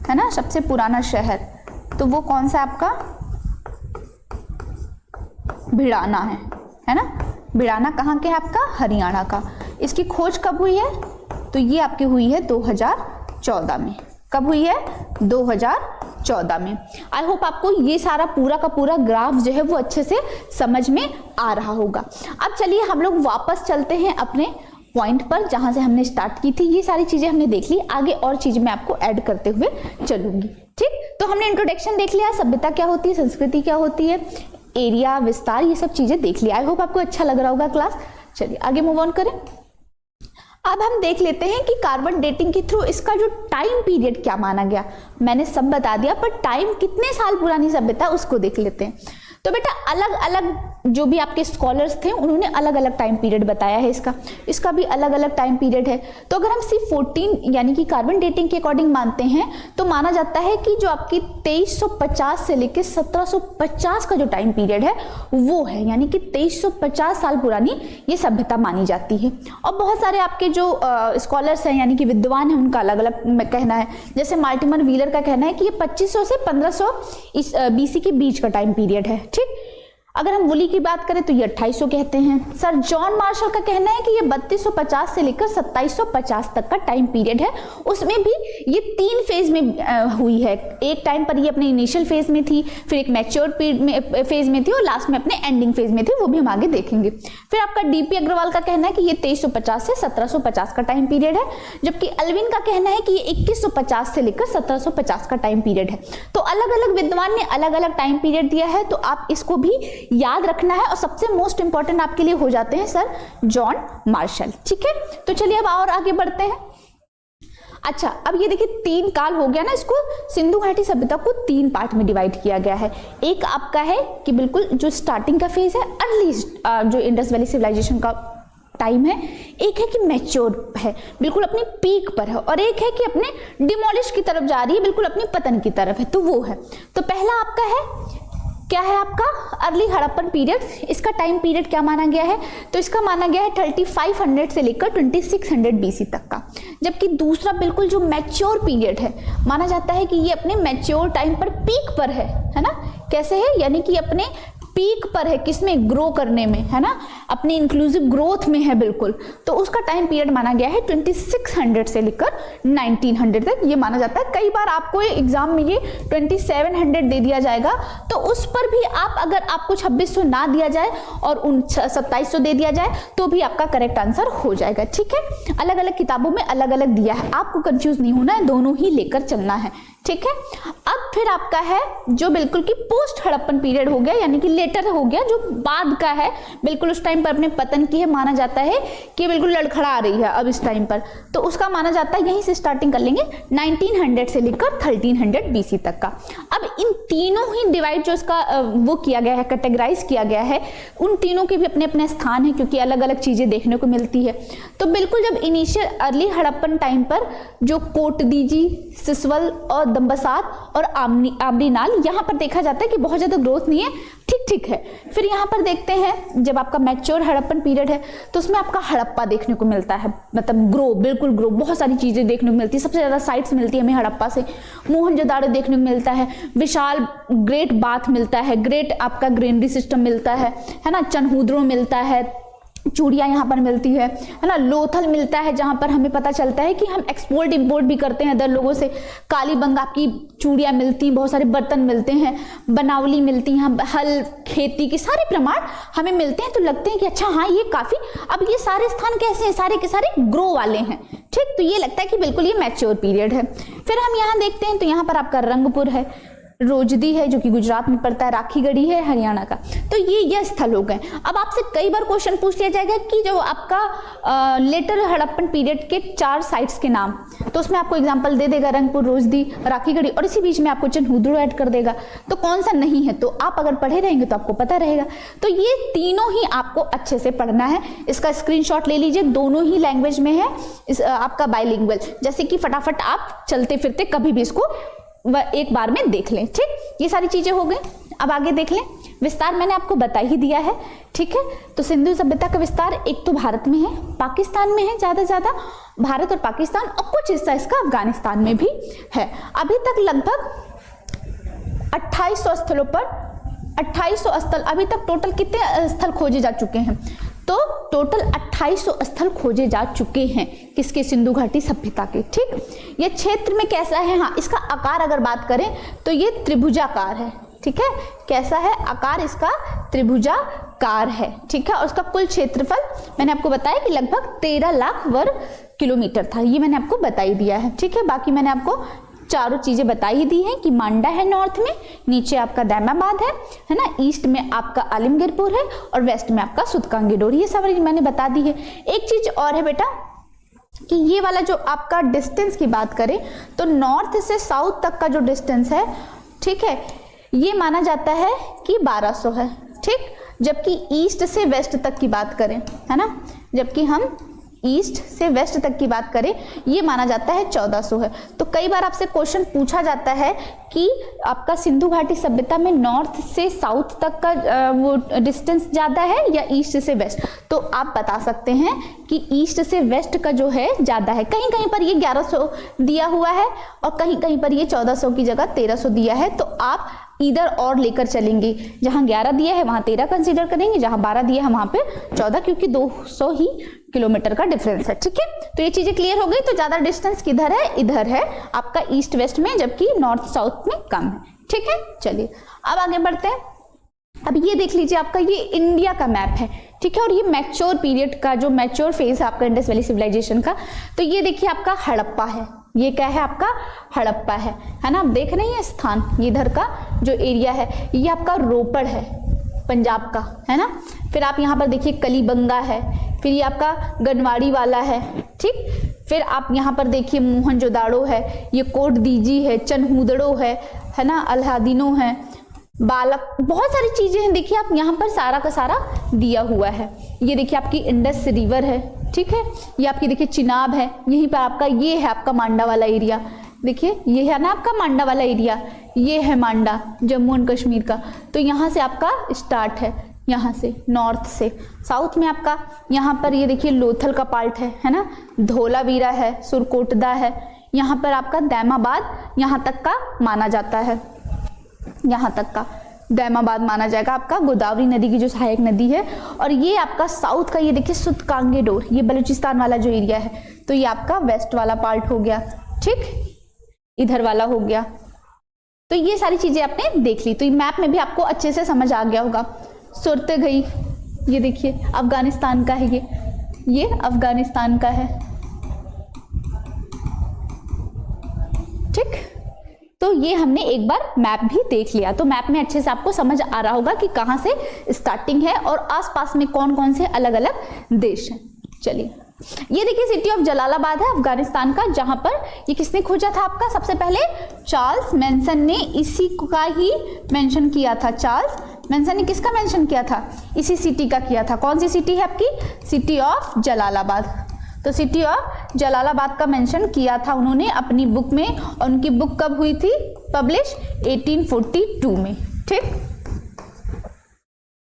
है ना। सबसे पुराना शहर तो वो कौन सा आपका? भिड़ाना है ना। भिड़ाना कहाँ के है आपका? हरियाणा का। इसकी खोज कब हुई है? तो ये आपकी हुई है 2014 में। कब हुई है? 2014 में। आई होप आपको ये सारा पूरा का पूरा ग्राफ जो है वो अच्छे से समझ में आ रहा होगा। अब चलिए हम लोग वापस चलते हैं अपने पॉइंट पर जहां से हमने स्टार्ट की थी। ये सारी चीजें हमने देख ली, आगे और चीजें मैं आपको ऐड करते हुए चलूंगी। ठीक, तो हमने इंट्रोडक्शन देख लिया, सभ्यता क्या होती है, संस्कृति क्या होती है, एरिया, विस्तार, ये सब चीजें देख लिया। आई होप आपको अच्छा लग रहा होगा क्लास। चलिए आगे मूव ऑन करें। अब हम देख लेते हैं कि कार्बन डेटिंग के थ्रू इसका जो टाइम पीरियड क्या माना गया। मैंने सब बता दिया, पर टाइम कितने साल पुरानी सभ्यता उसको देख लेते हैं। तो बेटा अलग अलग जो भी आपके स्कॉलर्स थे उन्होंने अलग अलग टाइम पीरियड बताया है। इसका भी अलग अलग टाइम पीरियड है। तो अगर हम C14 यानी कि कार्बन डेटिंग के अकॉर्डिंग मानते हैं तो माना जाता है कि जो आपकी 2350 से लेकर 1750 का जो टाइम पीरियड है वो है, यानी कि 2350 साल पुरानी ये सभ्यता मानी जाती है। और बहुत सारे आपके जो स्कॉलर्स हैं यानी कि विद्वान हैं उनका अलग अलग कहना है। जैसे मार्टिमर व्हीलर का कहना है कि ये 2500 से 1500 BC के बीच का टाइम पीरियड है। ठीक, अगर हम वुली की बात करें तो ये 2800 कहते हैं। सर जॉन मार्शल का कहना है कि ये 3250 से लेकर 2750 तक का टाइम पीरियड है। उसमें भी ये 3 फेज में हुई है। एक टाइम पर ये अपने इनिशियल फेज में थी, फिर एक मैच्योर फेज में थी और लास्ट में अपने एंडिंग फेज में थी, वो भी हम आगे देखेंगे। फिर आपका डीपी अग्रवाल का कहना है कि ये 2350 से 1750 का टाइम पीरियड है, जबकि अल्विन का कहना है कि ये 2150 से लेकर 1750 का टाइम पीरियड है। तो अलग अलग विद्वान ने अलग अलग टाइम पीरियड दिया है, तो आप इसको भी याद रखना है। और सबसे मोस्ट इंपॉर्टेंट आपके लिए हो जाते हैं सर जॉन मार्शल। ठीक है, तो चलिए अब और आगे बढ़ते हैं। अच्छा, अब ये देखिए 3 काल हो गया ना, इसको सिंधु घाटी सभ्यता को 3 पार्ट में डिवाइड किया गया है। एक आपका है कि बिल्कुल जो स्टार्टिंग का फेज है, अर्ली जो इंडस वैली सिविलाइजेशन का टाइम है। एक है कि मैच्योर है, बिल्कुल अपनी पीक पर है, और एक है कि अपने डिमोलिश की तरफ जा रही है, बिल्कुल अपनी पतन की तरफ है, तो वो है। तो पहला आपका है क्या है आपका अर्ली हड़प्पन पीरियड। इसका टाइम पीरियड क्या माना गया है? तो इसका माना गया है 3500 से लेकर 2600 BC तक का। जबकि दूसरा बिल्कुल जो मैच्योर पीरियड है, माना जाता है कि ये अपने मैच्योर टाइम पर पीक पर है ना। कैसे है? यानी कि अपने पीक पर है, किसमें? ग्रो करने में, है ना, अपनी इंक्लूसिव ग्रोथ में है बिल्कुल। तो उसका टाइम पीरियड माना गया है 2600 से लेकर 1900 तक, ये माना जाता है। कई बार आपको एग्जाम में ये 2700 दे दिया जाएगा, तो उस पर भी आप, अगर आपको 2600 ना दिया जाए और 2700 दे दिया जाए तो भी आपका करेक्ट आंसर हो जाएगा। ठीक है, अलग अलग किताबों में अलग अलग दिया है, आपको कंफ्यूज नहीं होना है, दोनों ही लेकर चलना है। ठीक है, अब फिर आपका है जो बिल्कुल की पोस्ट हड़प्पन पीरियड हो गया, यानी कि लेटर हो गया जो बाद का है, बिल्कुल उस टाइम पर अपने पतन की है, माना जाता है कि बिल्कुल लड़खड़ा रही है अब इस टाइम पर, तो उसका माना जाता है, यहीं से स्टार्टिंग कर लेंगे 1900 से लेकर 1300 BC तक का। अब इन तीनों ही डिवाइड जो इसका वो किया गया है, कैटेगराइज किया गया है, उन तीनों के भी अपने अपने स्थान है क्योंकि अलग अलग चीजें देखने को मिलती है। तो बिल्कुल जब इनिशियल अर्ली हड़प्पन टाइम पर जो कोटदीजी, सिसवल और दम्बसात और आमरीनाल, यहाँ पर देखा जाता है कि बहुत ज्यादा ग्रोथ नहीं है, ठीक ठीक है। फिर यहाँ पर देखते हैं जब आपका मैच्योर हड़प्पन पीरियड है तो उसमें आपका हड़प्पा देखने को मिलता है, मतलब ग्रो, बिल्कुल ग्रो, बहुत सारी चीजें देखने को मिलती है, सबसे ज्यादा साइट्स मिलती है हमें हड़प्पा से। मोहनजोदाड़ो देखने को मिलता है, विशाल ग्रेट बाथ मिलता है, ग्रेट आपका ग्रेनरी सिस्टम मिलता है ना, चनहूद्रो मिलता है, चूड़ियाँ यहाँ पर मिलती है ना, लोथल मिलता है जहाँ पर हमें पता चलता है कि हम एक्सपोर्ट इंपोर्ट भी करते हैं अदर लोगों से। कालीबंग आपकी चूड़ियाँ मिलती, बहुत सारे बर्तन मिलते हैं, बनावली मिलती हैं, हल, खेती के सारे प्रमाण हमें मिलते हैं, तो लगते हैं कि अच्छा हाँ ये काफी। अब ये सारे स्थान कैसे हैं, सारे के सारे ग्रो वाले हैं, ठीक, तो ये लगता है कि बिल्कुल ये मैच्योर पीरियड है। फिर हम यहाँ देखते हैं तो यहाँ पर आपका रंगपुर है, रोजदी है जो कि गुजरात में पड़ता है, राखीगढ़ी है हरियाणा का। तो ये स्थल हो गए। अब आपसे कई बार क्वेश्चन पूछ लिया जाएगा कि जो आपका लेटर हड़प्पन पीरियड के 4 साइट्स के नाम, तो उसमें आपको एग्जांपल दे देगा रंगपुर, रोजदी, राखीगढ़ी और इसी बीच में आपको चनहूद्रो ऐड कर देगा, तो कौन सा नहीं है, तो आप अगर पढ़े रहेंगे तो आपको पता रहेगा। तो ये तीनों ही आपको अच्छे से पढ़ना है, इसका स्क्रीनशॉट ले लीजिए, दोनों ही लैंग्वेज में है आपका बाइलिंगुअल, जैसे कि फटाफट आप चलते फिरते कभी भी इसको एक बार में देख लें, ठीक। ये सारी चीजें हो गई। अब आगे देख लें, विस्तार मैंने आपको बता ही दिया है, ठीक है। तो सिंधु सभ्यता का विस्तार एक तो भारत में है, पाकिस्तान में है, ज्यादा भारत और पाकिस्तान, और कुछ हिस्सा इसका अफगानिस्तान में भी है। अभी तक लगभग 2800 स्थलों पर 2800 स्थल, अभी तक टोटल कितने स्थल खोजे जा चुके हैं, तो टोटल 2800 स्थल खोजे जा चुके हैं, किसके, सिंधु घाटी सभ्यता के, ठीक। ये क्षेत्र में कैसा है, हाँ इसका आकार अगर बात करें तो ये त्रिभुजाकार है, ठीक है। कैसा है आकार इसका, त्रिभुजाकार है, ठीक है। और उसका कुल क्षेत्रफल मैंने आपको बताया कि लगभग 13 लाख वर्ग किलोमीटर था, ये मैंने आपको बता ही दिया है, ठीक है। बाकी मैंने आपको चारों चीजें बता ही दी हैं कि मांडा है नॉर्थ में, नीचे आपका दैमाबाद है ना, ईस्ट में आपका आलिमगीरपुर है और वेस्ट में आपका सुतकांगीडोर, ये सब मैंने बता दी है। एक चीज और है बेटा कि ये वाला जो आपका डिस्टेंस की बात करें तो नॉर्थ से साउथ तक का जो डिस्टेंस है, ठीक है, ये माना जाता है कि 1200 है, ठीक। जबकि ईस्ट से वेस्ट तक की बात करें, है ना, जबकि हम ईस्ट से वेस्ट तक की बात करें ये माना जाता है 1400 है। तो कई बार आपसे क्वेश्चन पूछा जाता है कि आपका सिंधु घाटी सभ्यता में नॉर्थ से साउथ तक का वो डिस्टेंस ज़्यादा है या ईस्ट से वेस्ट, तो आप बता सकते हैं कि ईस्ट से वेस्ट का जो है ज़्यादा है। कहीं कहीं पर ये 1100 दिया हुआ है और कहीं कहीं पर ये 1400 की जगह 1300 दिया है, तो आप इधर और लेकर चलेंगे, जहां 11 दिया है वहां 13 कंसीडर करेंगे, जहां 12 दिया है वहां पे 14, क्योंकि 200 ही किलोमीटर का डिफरेंस है, ठीक है। तो ये चीजें क्लियर हो गई। तो ज्यादा डिस्टेंस किधर है, इधर है आपका ईस्ट वेस्ट में, जबकि नॉर्थ साउथ में कम है, ठीक है। चलिए अब आगे बढ़ते हैं। अब ये देख लीजिए आपका ये इंडिया का मैप है, ठीक है, और ये मैच्योर पीरियड का जो मैच्योर फेज है आपका इंडस वैली सिविलाइजेशन का, तो ये देखिए आपका हड़प्पा है, ये क्या है आपका हड़प्पा है ना, आप देख रहे हैं स्थान, ये इधर का जो एरिया है ये आपका रोपड़ है पंजाब का, है ना। फिर आप यहाँ पर देखिए कलीबंगा है, फिर ये आपका गनवाड़ी वाला है, ठीक। फिर आप यहाँ पर देखिए मोहनजोदाड़ो है, ये कोटदीजी है, चनहूदड़ो है ना, अल्हादीनो है, बालक, बहुत सारी चीजें हैं। देखिए आप यहाँ पर सारा का सारा दिया हुआ है। ये देखिए आपकी इंडस रिवर है, ठीक है, ये आपकी देखिए चिनाब है, यहीं पर आपका ये है आपका मांडा वाला एरिया, देखिए ये है ना आपका मांडा वाला एरिया, ये है मांडा जम्मू एंड कश्मीर का। तो यहाँ से आपका स्टार्ट है, यहाँ से नॉर्थ से साउथ में आपका यहाँ पर ये देखिए लोथल का पार्ट है ना, धोलावीरा है, सुरकोटदा है, यहाँ पर आपका दैमाबाद यहाँ तक का माना जाता है, यहाँ तक का दैमाबाद माना जाएगा आपका, गोदावरी नदी की जो सहायक नदी है। और ये आपका साउथ का ये देखिए सुतकांगीडोर, ये बलूचिस्तान वाला जो एरिया है, तो ये आपका वेस्ट वाला पार्ट हो गया, ठीक, इधर वाला हो गया। तो ये सारी चीजें आपने देख ली, तो ये मैप में भी आपको अच्छे से समझ आ गया होगा। सुरते गई, ये देखिए अफगानिस्तान का है, ये अफगानिस्तान का है, ठीक। तो ये हमने एक बार मैप भी देख लिया, तो मैप में अच्छे से आपको समझ आ रहा होगा कि कहाँ से स्टार्टिंग है और आसपास में कौन कौन से अलग अलग देश हैं। चलिए ये देखिए सिटी ऑफ जलालाबाद है अफगानिस्तान का, जहां पर ये किसने खोजा था आपका, सबसे पहले चार्ल्स मैनसन ने इसी का ही मेंशन किया था। चार्ल्स मैनसन ने किसका मेंशन किया था, इसी सिटी का किया था। कौन सी सिटी है आपकी, सिटी ऑफ जलालाबाद। तो सिटी ऑफ जलालाबाद का मेंशन किया था उन्होंने अपनी बुक में, और उनकी बुक कब हुई थी पब्लिश, 1842 में, ठीक।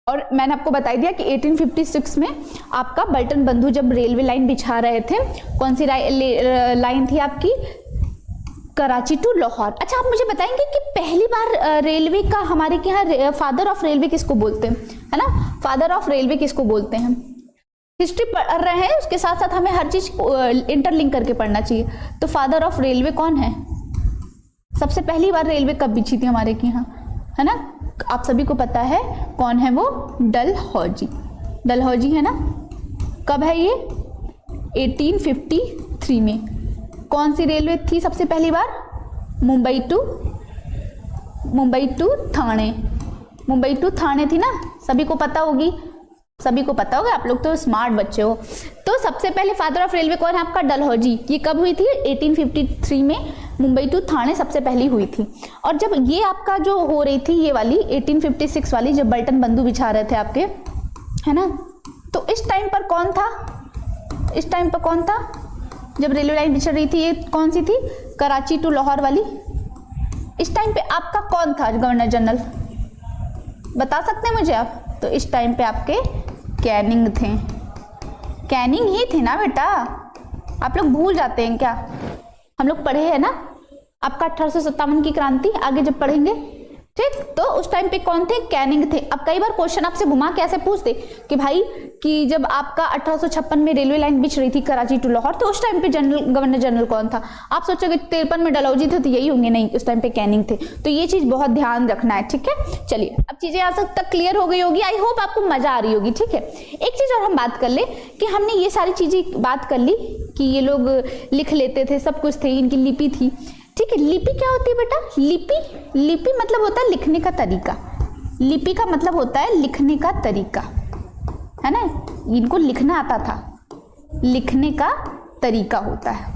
और मैंने आपको बता दिया कि 1856 में आपका बल्टन बंधु जब रेलवे लाइन बिछा रहे थे, कौन सी लाइन थी आपकी, कराची टू लाहौर। अच्छा आप मुझे बताएंगे कि पहली बार रेलवे का हमारे यहाँ फादर ऑफ रेलवे किसको बोलते हैं, है ना, फादर ऑफ रेलवे किसको बोलते हैं। हिस्ट्री पढ़ रहे हैं, उसके साथ साथ हमें हर चीज इंटरलिंक करके पढ़ना चाहिए। तो फादर ऑफ रेलवे कौन है, सबसे पहली बार रेलवे कब बिछी थी हमारे यहाँ, है ना, आप सभी को पता है कौन है वो, डलहौजी। डलहौजी है ना, कब है ये, 1853 में। कौन सी रेलवे थी सबसे पहली बार, मुंबई टू ठाणे, मुंबई टू ठाणे थी ना, सभी को पता होगी, सभी को पता होगा, आप लोग तो स्मार्ट बच्चे हो। तो सबसे पहले फादर ऑफ रेलवे कौन है आपका, डलहौजी। ये कब हुई थी, 1853 में मुंबई टू ठाणे सबसे पहली हुई थी। और जब ये आपका जो हो रही थी ये वाली 1856 वाली, जब बल्टन बंधु बिछा रहे थे आपके, है ना, तो इस टाइम पर कौन था, इस टाइम पर कौन था जब रेलवे लाइन बिछड़ रही थी, ये कौन सी थी, कराची टू लाहौर वाली। इस टाइम पे आपका कौन था गवर्नर जनरल, बता सकते हैं मुझे आप। तो इस टाइम पे आपके कैनिंग थे, कैनिंग ही थे ना बेटा, आप लोग भूल जाते हैं क्या, हम लोग पढ़े हैं ना आपका 1857 की क्रांति, आगे जब पढ़ेंगे, ठीक। तो उस टाइम पे कौन थे, कैनिंग थे। अब कई बार क्वेश्चन आपसे घुमा के ऐसे पूछते कि भाई कि जब आपका 1856 में रेलवे लाइन बिछ रही थी कराची टू लाहौर, तो उस टाइम पे गवर्नर जनरल कौन था। आप सोचोगे 53 में डलहौजी थे, तो यही होंगे, नहीं, उस टाइम पे कैनिंग थे। तो ये चीज बहुत ध्यान रखना है, ठीक है। चलिए अब चीजें यहाँ तक क्लियर हो गई होगी, आई होप आपको मजा आ रही होगी, ठीक है। एक चीज और हम बात कर ले कि हमने ये सारी चीजें बात कर ली कि ये लोग लिख लेते थे, सब कुछ थे, इनकी लिपि थी, ठीक है। लिपि क्या होती है बेटा, लिपि मतलब होता है लिखने का तरीका, लिपि का मतलब होता है लिखने का तरीका, है ना, इनको लिखना आता था, लिखने का तरीका होता है,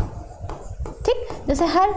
ठीक। जैसे हर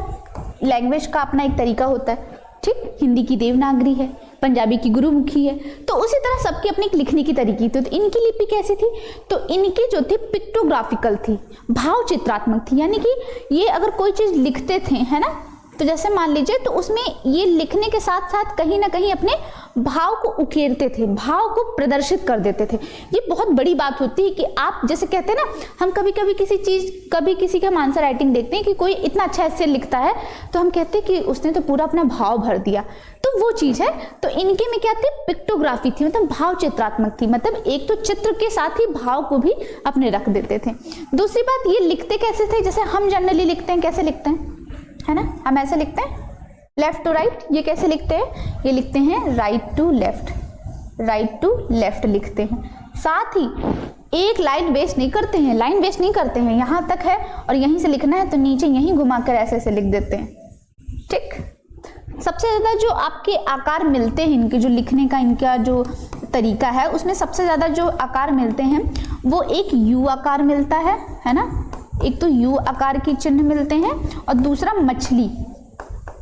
लैंग्वेज का अपना एक तरीका होता है, ठीक। हिंदी की देवनागरी है, पंजाबी की गुरुमुखी है, तो उसी तरह सबकी अपनी लिखने की तरीकी थी। तो इनकी लिपि कैसी थी, तो इनकी जो थी पिक्टोग्राफिकल थी, भाव चित्रात्मक थी, यानी कि ये अगर कोई चीज लिखते थे, है ना, तो जैसे मान लीजिए, तो उसमें ये लिखने के साथ साथ कहीं ना कहीं अपने भाव को उकेरते थे, भाव को प्रदर्शित कर देते थे। ये बहुत बड़ी बात होती है कि आप जैसे कहते हैं ना, हम कभी कभी किसी का हम आंसर राइटिंग देखते हैं कि कोई इतना अच्छा ऐसे लिखता है, तो हम कहते हैं कि उसने तो पूरा अपना भाव भर दिया, तो वो चीज है। तो इनके में क्या थी, पिक्टोग्राफी थी, मतलब भाव चित्रात्मक थी, मतलब एक तो चित्र के साथ ही भाव को भी अपने रख देते थे। दूसरी बात, ये लिखते कैसे थे, जैसे हम जनरली लिखते हैं, कैसे लिखते हैं, है ना, हम ऐसे लिखते हैं लेफ्ट टू राइट, ये कैसे लिखते हैं, ये लिखते हैं right to left, right to left लिखते हैं। साथ ही एक लाइन वेस्ट नहीं करते हैं, लाइन वेस्ट नहीं करते हैं, यहाँ तक है और यहीं से लिखना है तो नीचे यहीं घुमाकर ऐसे ऐसे लिख देते हैं, ठीक। सबसे ज्यादा जो आपके आकार मिलते हैं इनके, जो लिखने का इनका जो तरीका है, उसमें सबसे ज्यादा जो आकार मिलते हैं वो एक यू आकार मिलता है ना, एक तो यू आकार के चिन्ह मिलते हैं और दूसरा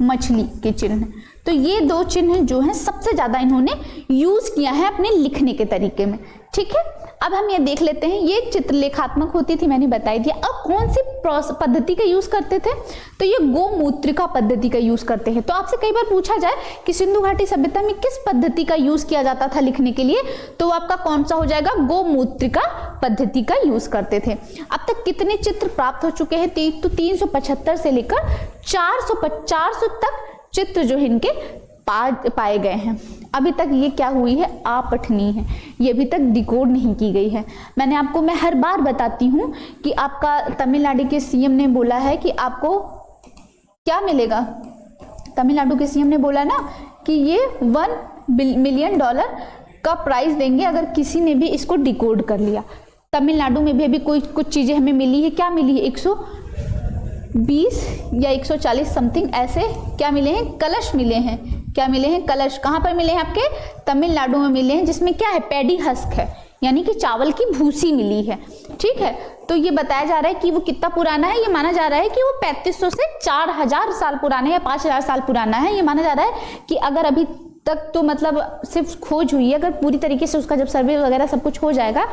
मछली के चिन्ह। तो ये दो चिन्ह जो हैं सबसे ज्यादा इन्होंने यूज किया है अपने लिखने के तरीके में, ठीक है। अब हम ये देख लेते हैं, ये चित्रलेखात्मक होती थी, मैंने बताई दिया। अब कौन सी पद्धति का यूज करते थे, तो ये गोमूत्रिका पद्धति का यूज करते हैं। तो आपसे कई बार पूछा जाए कि सिंधु घाटी सभ्यता में किस पद्धति का यूज किया जाता था लिखने के लिए, तो आपका कौन सा हो जाएगा, गोमूत्रिका पद्धति का यूज करते थे। अब तक कितने चित्र प्राप्त हो चुके हैं, तो 375 से लेकर 400 तक चित्र जो इनके पाए गए हैं। अभी तक ये क्या हुई है, अपठनीय है, ये अभी तक डिकोड नहीं की गई है। मैं हर बार बताती हूँ कि आपका तमिलनाडु के सीएम ने बोला है कि आपको क्या मिलेगा, तमिलनाडु के सीएम ने बोला ना कि ये $1 मिलियन का प्राइज देंगे अगर किसी ने भी इसको डिकोड कर लिया। तमिलनाडु में भी अभी कुछ चीजें हमें मिली है, क्या मिली है, 120 या 140 समथिंग ऐसे क्या मिले हैं, कलश मिले हैं। क्या मिले हैं, कलश। कहाँ पर मिले हैं, आपके तमिलनाडु में मिले हैं, जिसमें क्या है, पैडी हस्क है, यानी कि चावल की भूसी मिली है। ठीक है, तो ये बताया जा रहा है कि वो कितना पुराना है, ये माना जा रहा है कि वो 3500 से 4000 साल पुराना है या 5000 साल पुराना है। ये माना जा रहा है कि अगर अभी तक तो मतलब सिर्फ खोज हुई है, अगर पूरी तरीके से उसका जब सर्वे वगैरह सब कुछ हो जाएगा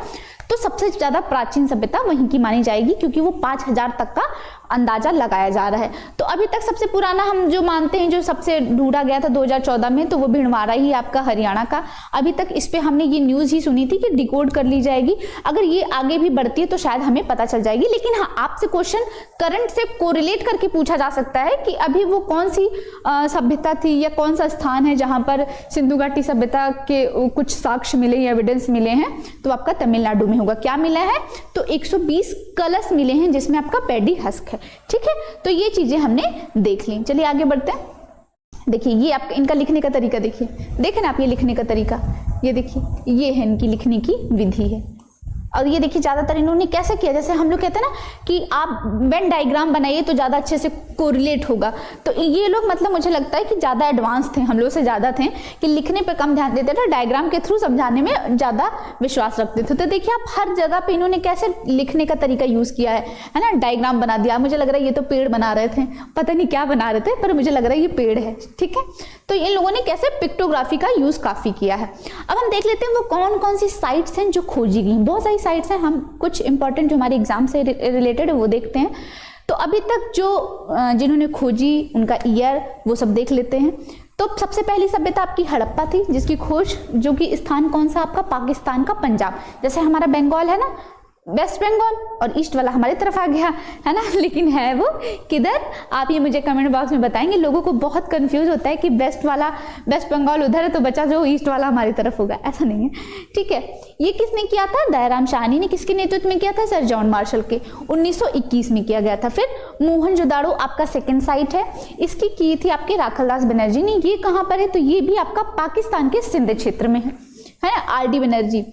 तो सबसे ज्यादा प्राचीन सभ्यता वहीं की मानी जाएगी, क्योंकि वो 5000 तक का अंदाजा लगाया जा रहा है। तो अभी तक सबसे पुराना हम जो मानते हैं, जो सबसे ढूंढा गया था 2014 में, तो वो भिंडवाड़ा ही आपका हरियाणा का। अभी तक इस पे हमने ये न्यूज ही सुनी थी कि डिकोड कर ली जाएगी, अगर ये आगे भी बढ़ती है तो शायद हमें पता चल जाएगी। लेकिन हाँ, आपसे क्वेश्चन करंट से कोरिलेट करके पूछा जा सकता है कि अभी वो कौन सी सभ्यता थी या कौन सा स्थान है जहां पर सिंधु घाटी सभ्यता के कुछ साक्ष्य मिले या एविडेंस मिले हैं, तो आपका तमिलनाडु में होगा। क्या मिला है, तो 120 कलश मिले हैं जिसमें आपका पैडी हस्क है। ठीक है, तो ये चीजें हमने देख ली। चलिए आगे बढ़ते हैं। देखिए ये आपका इनका लिखने का तरीका देखिए, देखें ना आप, ये लिखने का तरीका, ये देखिए, ये है इनकी लिखने की विधि है। और ये देखिए ज्यादातर इन्होंने कैसे किया, जैसे हम लोग कहते हैं ना कि आप वेन डायग्राम बनाइए तो ज्यादा अच्छे से कोरिलेट होगा, तो ये लोग मतलब मुझे लगता है कि ज्यादा एडवांस थे, हम लोग से ज्यादा थे, कि लिखने पे कम ध्यान देते थे, डायग्राम के थ्रू समझाने में ज्यादा विश्वास रखते थे। तो देखिए आप हर जगह पे इन्होंने कैसे लिखने का तरीका यूज किया है ना, डायग्राम बना दिया। मुझे लग रहा है ये तो पेड़ बना रहे थे, पता नहीं क्या बना रहे थे, पर मुझे लग रहा है ये पेड़ है। ठीक है, तो इन लोगों ने कैसे पिक्टोग्राफी का यूज काफी किया है। अब हम देख लेते हैं वो कौन कौन सी साइट्स हैं जो खोजी गई। बहुत सारी साइट्स हैं, हम कुछ इंपॉर्टेंट जो हमारे एग्जाम से रिलेटेड है वो देखते हैं। तो अभी तक जो जिन्होंने खोजी उनका ईयर वो सब देख लेते हैं। तो सबसे पहली सभ्यता आपकी हड़प्पा थी, जिसकी खोज, जो कि स्थान कौन सा आपका, पाकिस्तान का पंजाब। जैसे हमारा बंगाल है ना, वेस्ट बंगाल, और ईस्ट वाला हमारी तरफ आ गया है ना, लेकिन है वो किधर, आप ये मुझे कमेंट बॉक्स में बताएंगे। लोगों को बहुत कंफ्यूज होता है कि वेस्ट बंगाल उधर है तो बचा जो ईस्ट वाला हमारी तरफ होगा, ऐसा नहीं है। ठीक है, ये किसने किया था, दयाराम साहनी ने किसके नेतृत्व में किया था, सर जॉन मार्शल के 1921 में किया गया था। फिर मोहनजोदाड़ो आपका सेकेंड साइट है, इसकी की थी आपके राखलदास बनर्जी ने। ये कहाँ पर है, तो ये भी आपका पाकिस्तान के सिंध क्षेत्र में है ना, आर.डी. बनर्जी।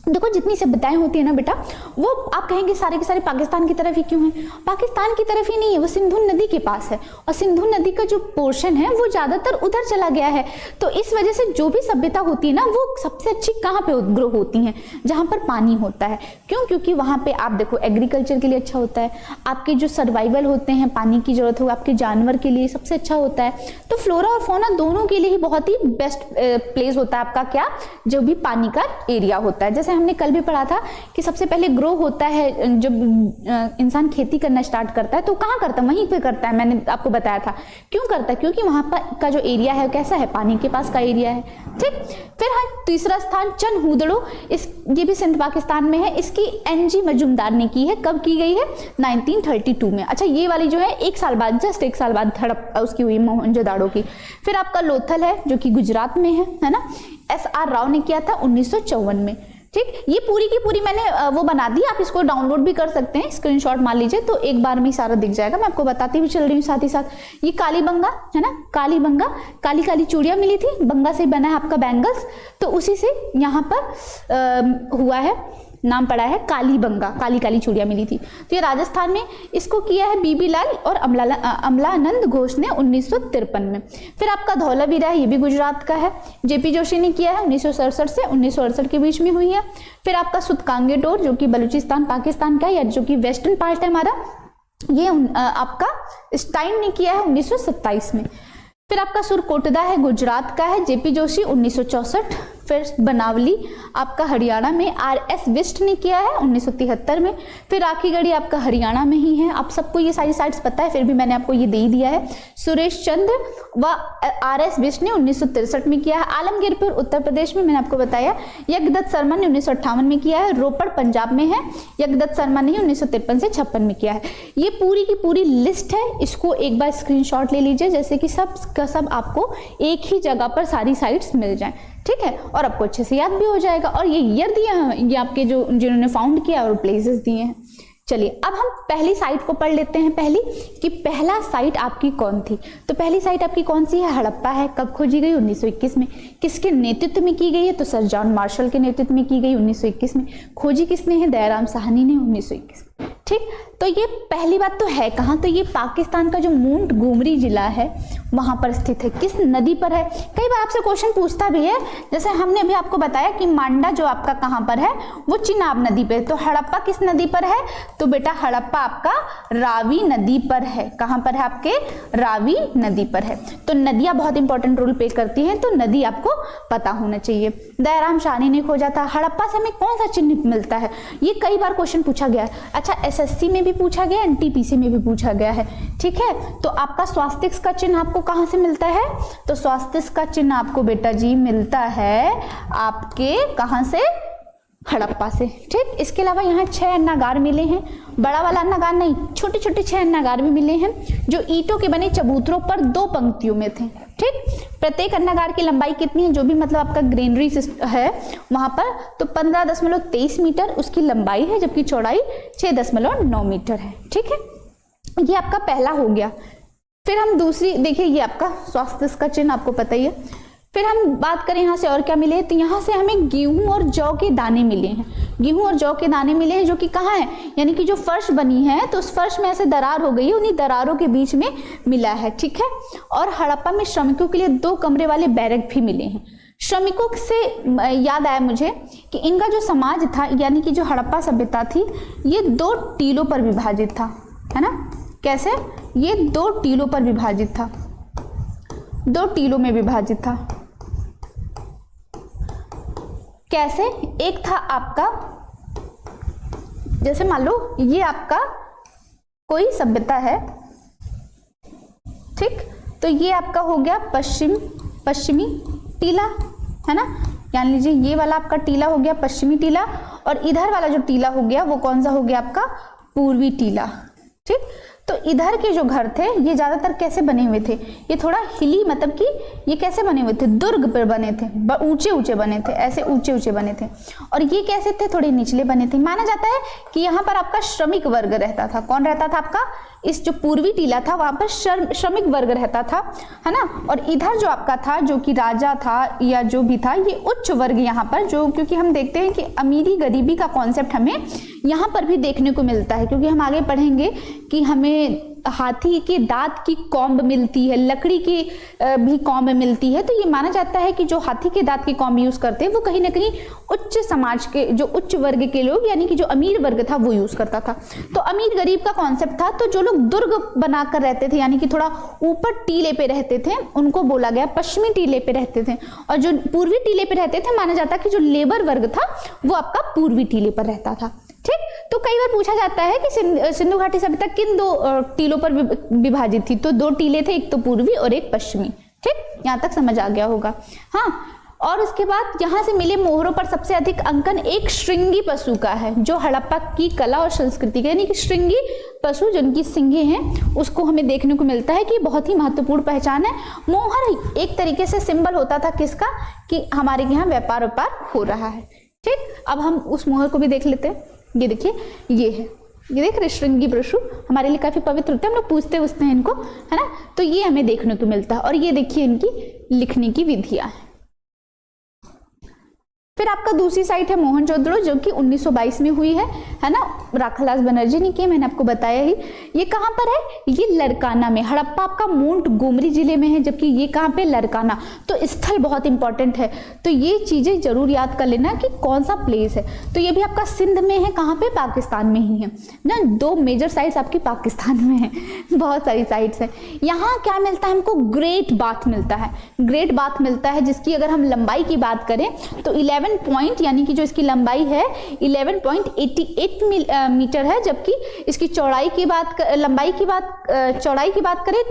देखो जितनी सभ्यताएं होती है ना बेटा, वो आप कहेंगे सारे के सारे पाकिस्तान की तरफ ही क्यों है, पाकिस्तान की तरफ ही नहीं है, वो सिंधु नदी के पास है, और सिंधु नदी का जो पोर्शन है वो ज्यादातर उधर चला गया है। तो इस वजह से जो भी सभ्यता होती है ना, वो सबसे अच्छी कहाँ पे ग्रो होती है, जहां पर पानी होता है। क्यों, क्योंकि वहां पे आप देखो एग्रीकल्चर के लिए अच्छा होता है, आपके जो सर्वाइवल होते हैं, पानी की जरूरत हो, आपके जानवर के लिए सबसे अच्छा होता है। तो फ्लोरा और फौना दोनों के लिए ही बहुत ही बेस्ट प्लेस होता है आपका, क्या, जो भी पानी का एरिया होता है। जैसे हमने कल भी पढ़ा था कि सबसे पहले ग्रो होता है जब इंसान खेती करना स्टार्ट करता है, तो कहाँ करता है, वहीं पे करता है, मैंने आपको बताया था। क्यों करता है, क्योंकि वहां पर का जो एरिया है कैसा है, पानी के पास का एरिया है। ठीक, फिर है तीसरा स्थान चनहूदड़ो, ये भी सिंध पाकिस्तान में है, इसकी एनजी मजूमदार ने की है। कब की गई है, 1932 में। अच्छा, ये वाली जो है एक साल बाद, जस्ट एक साल बाद हड़प्पा उसकी हुई, मोहनजोदाड़ो की। फिर आपका लोथल है जो कि गुजरात में है ना, SR राव ने किया था 1954 में। ठीक, ये पूरी की पूरी मैंने वो बना दी, आप इसको डाउनलोड भी कर सकते हैं, स्क्रीनशॉट मान लीजिए तो एक बार में ही सारा दिख जाएगा। मैं आपको बताती भी चल रही हूँ साथ ही साथ। ये कालीबंगा है ना, कालीबंगा, काली काली चूड़ियां मिली थी, बंगा से बना है आपका बैंगल्स, तो उसी से यहाँ पर हुआ है, नाम पड़ा है कालीबंगा, काली काली चूड़ियां मिली थी। तो ये राजस्थान में, इसको किया है बीबी लाल और अमलानंद घोष ने 1953 में। फिर आपका धौलावीरा है, ये भी गुजरात का है, जेपी जोशी ने किया है 1967 से 1968 के बीच में हुई है। फिर आपका सुतकांगे डोर जो कि बलूचिस्तान पाकिस्तान का है, या जो कि वेस्टर्न पार्ट है हमारा, ये आपका स्टाइन ने किया है 1927 में। फिर आपका सुरकोटदा है, गुजरात का है, जेपी जोशी 1964। फिर बनावली आपका हरियाणा में, RS बिष्ट ने किया है 1973 में। फिर राखीगढ़ी आपका हरियाणा में ही है। आप सबको ये सारी साइट्स पता है, फिर भी मैंने आपको ये दे ही दिया है। सुरेश चंद्र व RS बिष्ट ने 1963 में किया है। आलमगीरपुर उत्तर प्रदेश में, मैंने आपको बताया। यज्ञदत्त शर्मा ने 1958 में किया है। रोपड़ पंजाब में है, यज्ञदत्त शर्मा ने 1953 से 56 में किया है। ये पूरी की पूरी लिस्ट है, इसको एक बार स्क्रीनशॉट ले लीजिए, जैसे कि सब का सब आपको एक ही जगह पर सारी साइट्स मिल जाए। ठीक है, और आपको अच्छे से याद भी हो जाएगा। और ये ईयर दिया है, ये आपके जो जिन्होंने फाउंड किया और प्लेसेस दिए हैं। चलिए अब हम पहली साइट को पढ़ लेते हैं, पहली कि पहला साइट आपकी कौन थी। तो पहली साइट आपकी कौन सी है, हड़प्पा है। कब खोजी गई, 1921 में। किसके नेतृत्व में की गई है, तो सर जॉन मार्शल के नेतृत्व में की गई 1921 में। खोजी किसने है, दयाराम साहनी ने 1921 में। ठीक, तो ये पहली बात तो है कहाँ, तो ये पाकिस्तान का जो मोंटगोमरी जिला है वहाँ पर स्थित है। किस नदी पर है, कई बार आपसे क्वेश्चन पूछता भी है, जैसे हमने अभी आपको बताया कि मांडा जो आपका कहाँ पर है, वो चिनाब नदी पे। तो हड़प्पा किस नदी पर है, तो बेटा हड़प्पा आपका रावी नदी पर है। कहाँ पर है, आपके रावी नदी पर है। तो नदियाँ बहुत इंपॉर्टेंट रोल प्ले करती हैं, तो नदी आपको पता होना चाहिए। दयाराम शाहनी ने खोजा था। हड़प्पा से हमें कौन सा चिन्ह मिलता है, ये कई बार क्वेश्चन पूछा गया है। अच्छा, एसएससी में भी पूछा गया, एनटीपीसी में भी पूछा गया है। ठीक है, तो आपका स्वास्तिक का चिन्ह आपको कहाँ से मिलता है, तो स्वास्तिक का चिन्ह आपको बेटा जी मिलता है आपके कहाँ से, हड़प्पा से। ठीक, इसके अलावा यहाँ 6 अन्नागार मिले हैं, बड़ा वाला अन्नागार नहीं, छोटे छोटे 6 अन्नागार भी मिले हैं जो ईंटों के बने चबूतरों पर 2 पंक्तियों में थे। ठीक, प्रत्येक अन्नागार की लंबाई कितनी है, जो भी मतलब आपका ग्रेनरी है वहां पर, तो 15.23 मीटर उसकी लंबाई है, जबकि चौड़ाई 6.9 मीटर है। ठीक है, ये आपका पहला हो गया। फिर हम दूसरी देखिए, ये आपका स्वास्तिक का चिन्ह आपको पता ही है। फिर हम बात करें यहाँ से और क्या मिले, तो यहाँ से हमें गेहूं और जौ के दाने मिले हैं। गेहूं और जौ के दाने मिले हैं जो कि कहाँ है, यानी कि जो फर्श बनी है तो उस फर्श में ऐसे दरार हो गई है, उन्हीं दरारों के बीच में मिला है। ठीक है, और हड़प्पा में श्रमिकों के लिए 2 कमरे वाले बैरक भी मिले हैं। श्रमिकों से याद आया मुझे कि इनका जो समाज था, यानी कि जो हड़प्पा सभ्यता थी, ये 2 टीलों पर विभाजित था, है ना। कैसे, ये 2 टीलों पर विभाजित था, 2 टीलों में विभाजित था। कैसे, एक था आपका, जैसे मान लो ये आपका कोई सभ्यता है, ठीक, तो ये आपका हो गया पश्चिमी टीला, है ना। मान लीजिए ये वाला आपका टीला हो गया पश्चिमी टीला, और इधर वाला जो टीला हो गया वो कौन सा हो गया आपका, पूर्वी टीला। ठीक, तो इधर के जो घर थे ये ज्यादातर कैसे बने हुए थे, ये थोड़ा हिली, मतलब कि ये कैसे बने हुए थे, दुर्ग पर बने थे, ऊंचे ऊंचे बने थे, ऐसे ऊंचे ऊंचे बने थे। और ये कैसे थे, थोड़े निचले बने थे। माना जाता है कि यहाँ पर आपका श्रमिक वर्ग रहता था। कौन रहता था आपका, इस जो पूर्वी टीला था वहां पर श्रमिक वर्ग रहता था, है ना। और इधर जो आपका था, जो कि राजा था या जो भी था, ये उच्च वर्ग यहाँ पर, जो क्योंकि हम देखते हैं कि अमीरी गरीबी का कॉन्सेप्ट हमें यहाँ पर भी देखने को मिलता है, क्योंकि हम आगे पढ़ेंगे कि हमें हाथी के दांत की कॉम्ब मिलती है, लकड़ी की भी कॉम्ब मिलती है। तो ये माना जाता है कि जो हाथी के दांत की कॉम्ब यूज करते हैं वो कहीं ना कहीं उच्च समाज के, जो उच्च वर्ग के लोग, यानी कि जो अमीर वर्ग था वो यूज करता था। तो अमीर गरीब का कॉन्सेप्ट था। तो जो लोग दुर्ग बनाकर रहते थे, यानी कि थोड़ा ऊपर टीले पे रहते थे, उनको बोला गया पश्चिमी टीले पे रहते थे। और जो पूर्वी टीले पे रहते थे, माना जाता है कि जो लेबर वर्ग था वो आपका पूर्वी टीले पर रहता था। ठीक, तो कई बार पूछा जाता है कि सिंधु घाटी सभ्यता किन 2 टीलों पर विभाजित थी, तो 2 टीले थे, एक तो पूर्वी और एक पश्चिमी। ठीक, यहाँ तक समझ आ गया होगा। हाँ, और उसके बाद यहाँ से मिले मोहरों पर सबसे अधिक अंकन एक श्रृंगी पशु का है, जो हड़प्पा की कला और संस्कृति का, यानी कि श्रृंगी पशु जिनकी सिंगे हैं उसको हमें देखने को मिलता है कि बहुत ही महत्वपूर्ण पहचान है। मोहर एक तरीके से सिंबल होता था किसका, कि हमारे यहाँ व्यापार हो रहा है। ठीक, अब हम उस मोहर को भी देख लेते हैं। ये देखिए, ये है, ये देख रहे श्रृंगी पशु, हमारे लिए काफी पवित्र होते हैं, हम लोग पूछते हैं इनको, है ना। तो ये हमें देखने को मिलता है। और ये देखिए इनकी लिखने की विधियां हैं। फिर आपका दूसरी साइट है मोहनजोदड़ो, जो कि 1922 में हुई है ना। राखालास बनर्जी ने की, मैंने आपको बताया ही। ये कहाँ पर है, ये लरकाना में। हड़प्पा आपका मोंटगोमरी जिले में है, जबकि ये कहाँ पे, लरकाना। तो स्थल बहुत इंपॉर्टेंट है, तो ये चीजें जरूर याद कर लेना कि कौन सा प्लेस है। तो ये भी आपका सिंध में है, कहाँ पे, पाकिस्तान में ही है ना। 2 मेजर साइट्स आपकी पाकिस्तान में है, बहुत सारी साइट्स है। यहाँ क्या मिलता है हमको, ग्रेट बाथ मिलता है, ग्रेट बाथ मिलता है, जिसकी अगर हम लंबाई की बात करें तो 11 पॉइंट, यानी कि जो इसकी लंबाई है 11.88 मीटर है, जबकि इसकी चौड़ाई की बात, लंबाई की बात, चौड़ाई की बात करें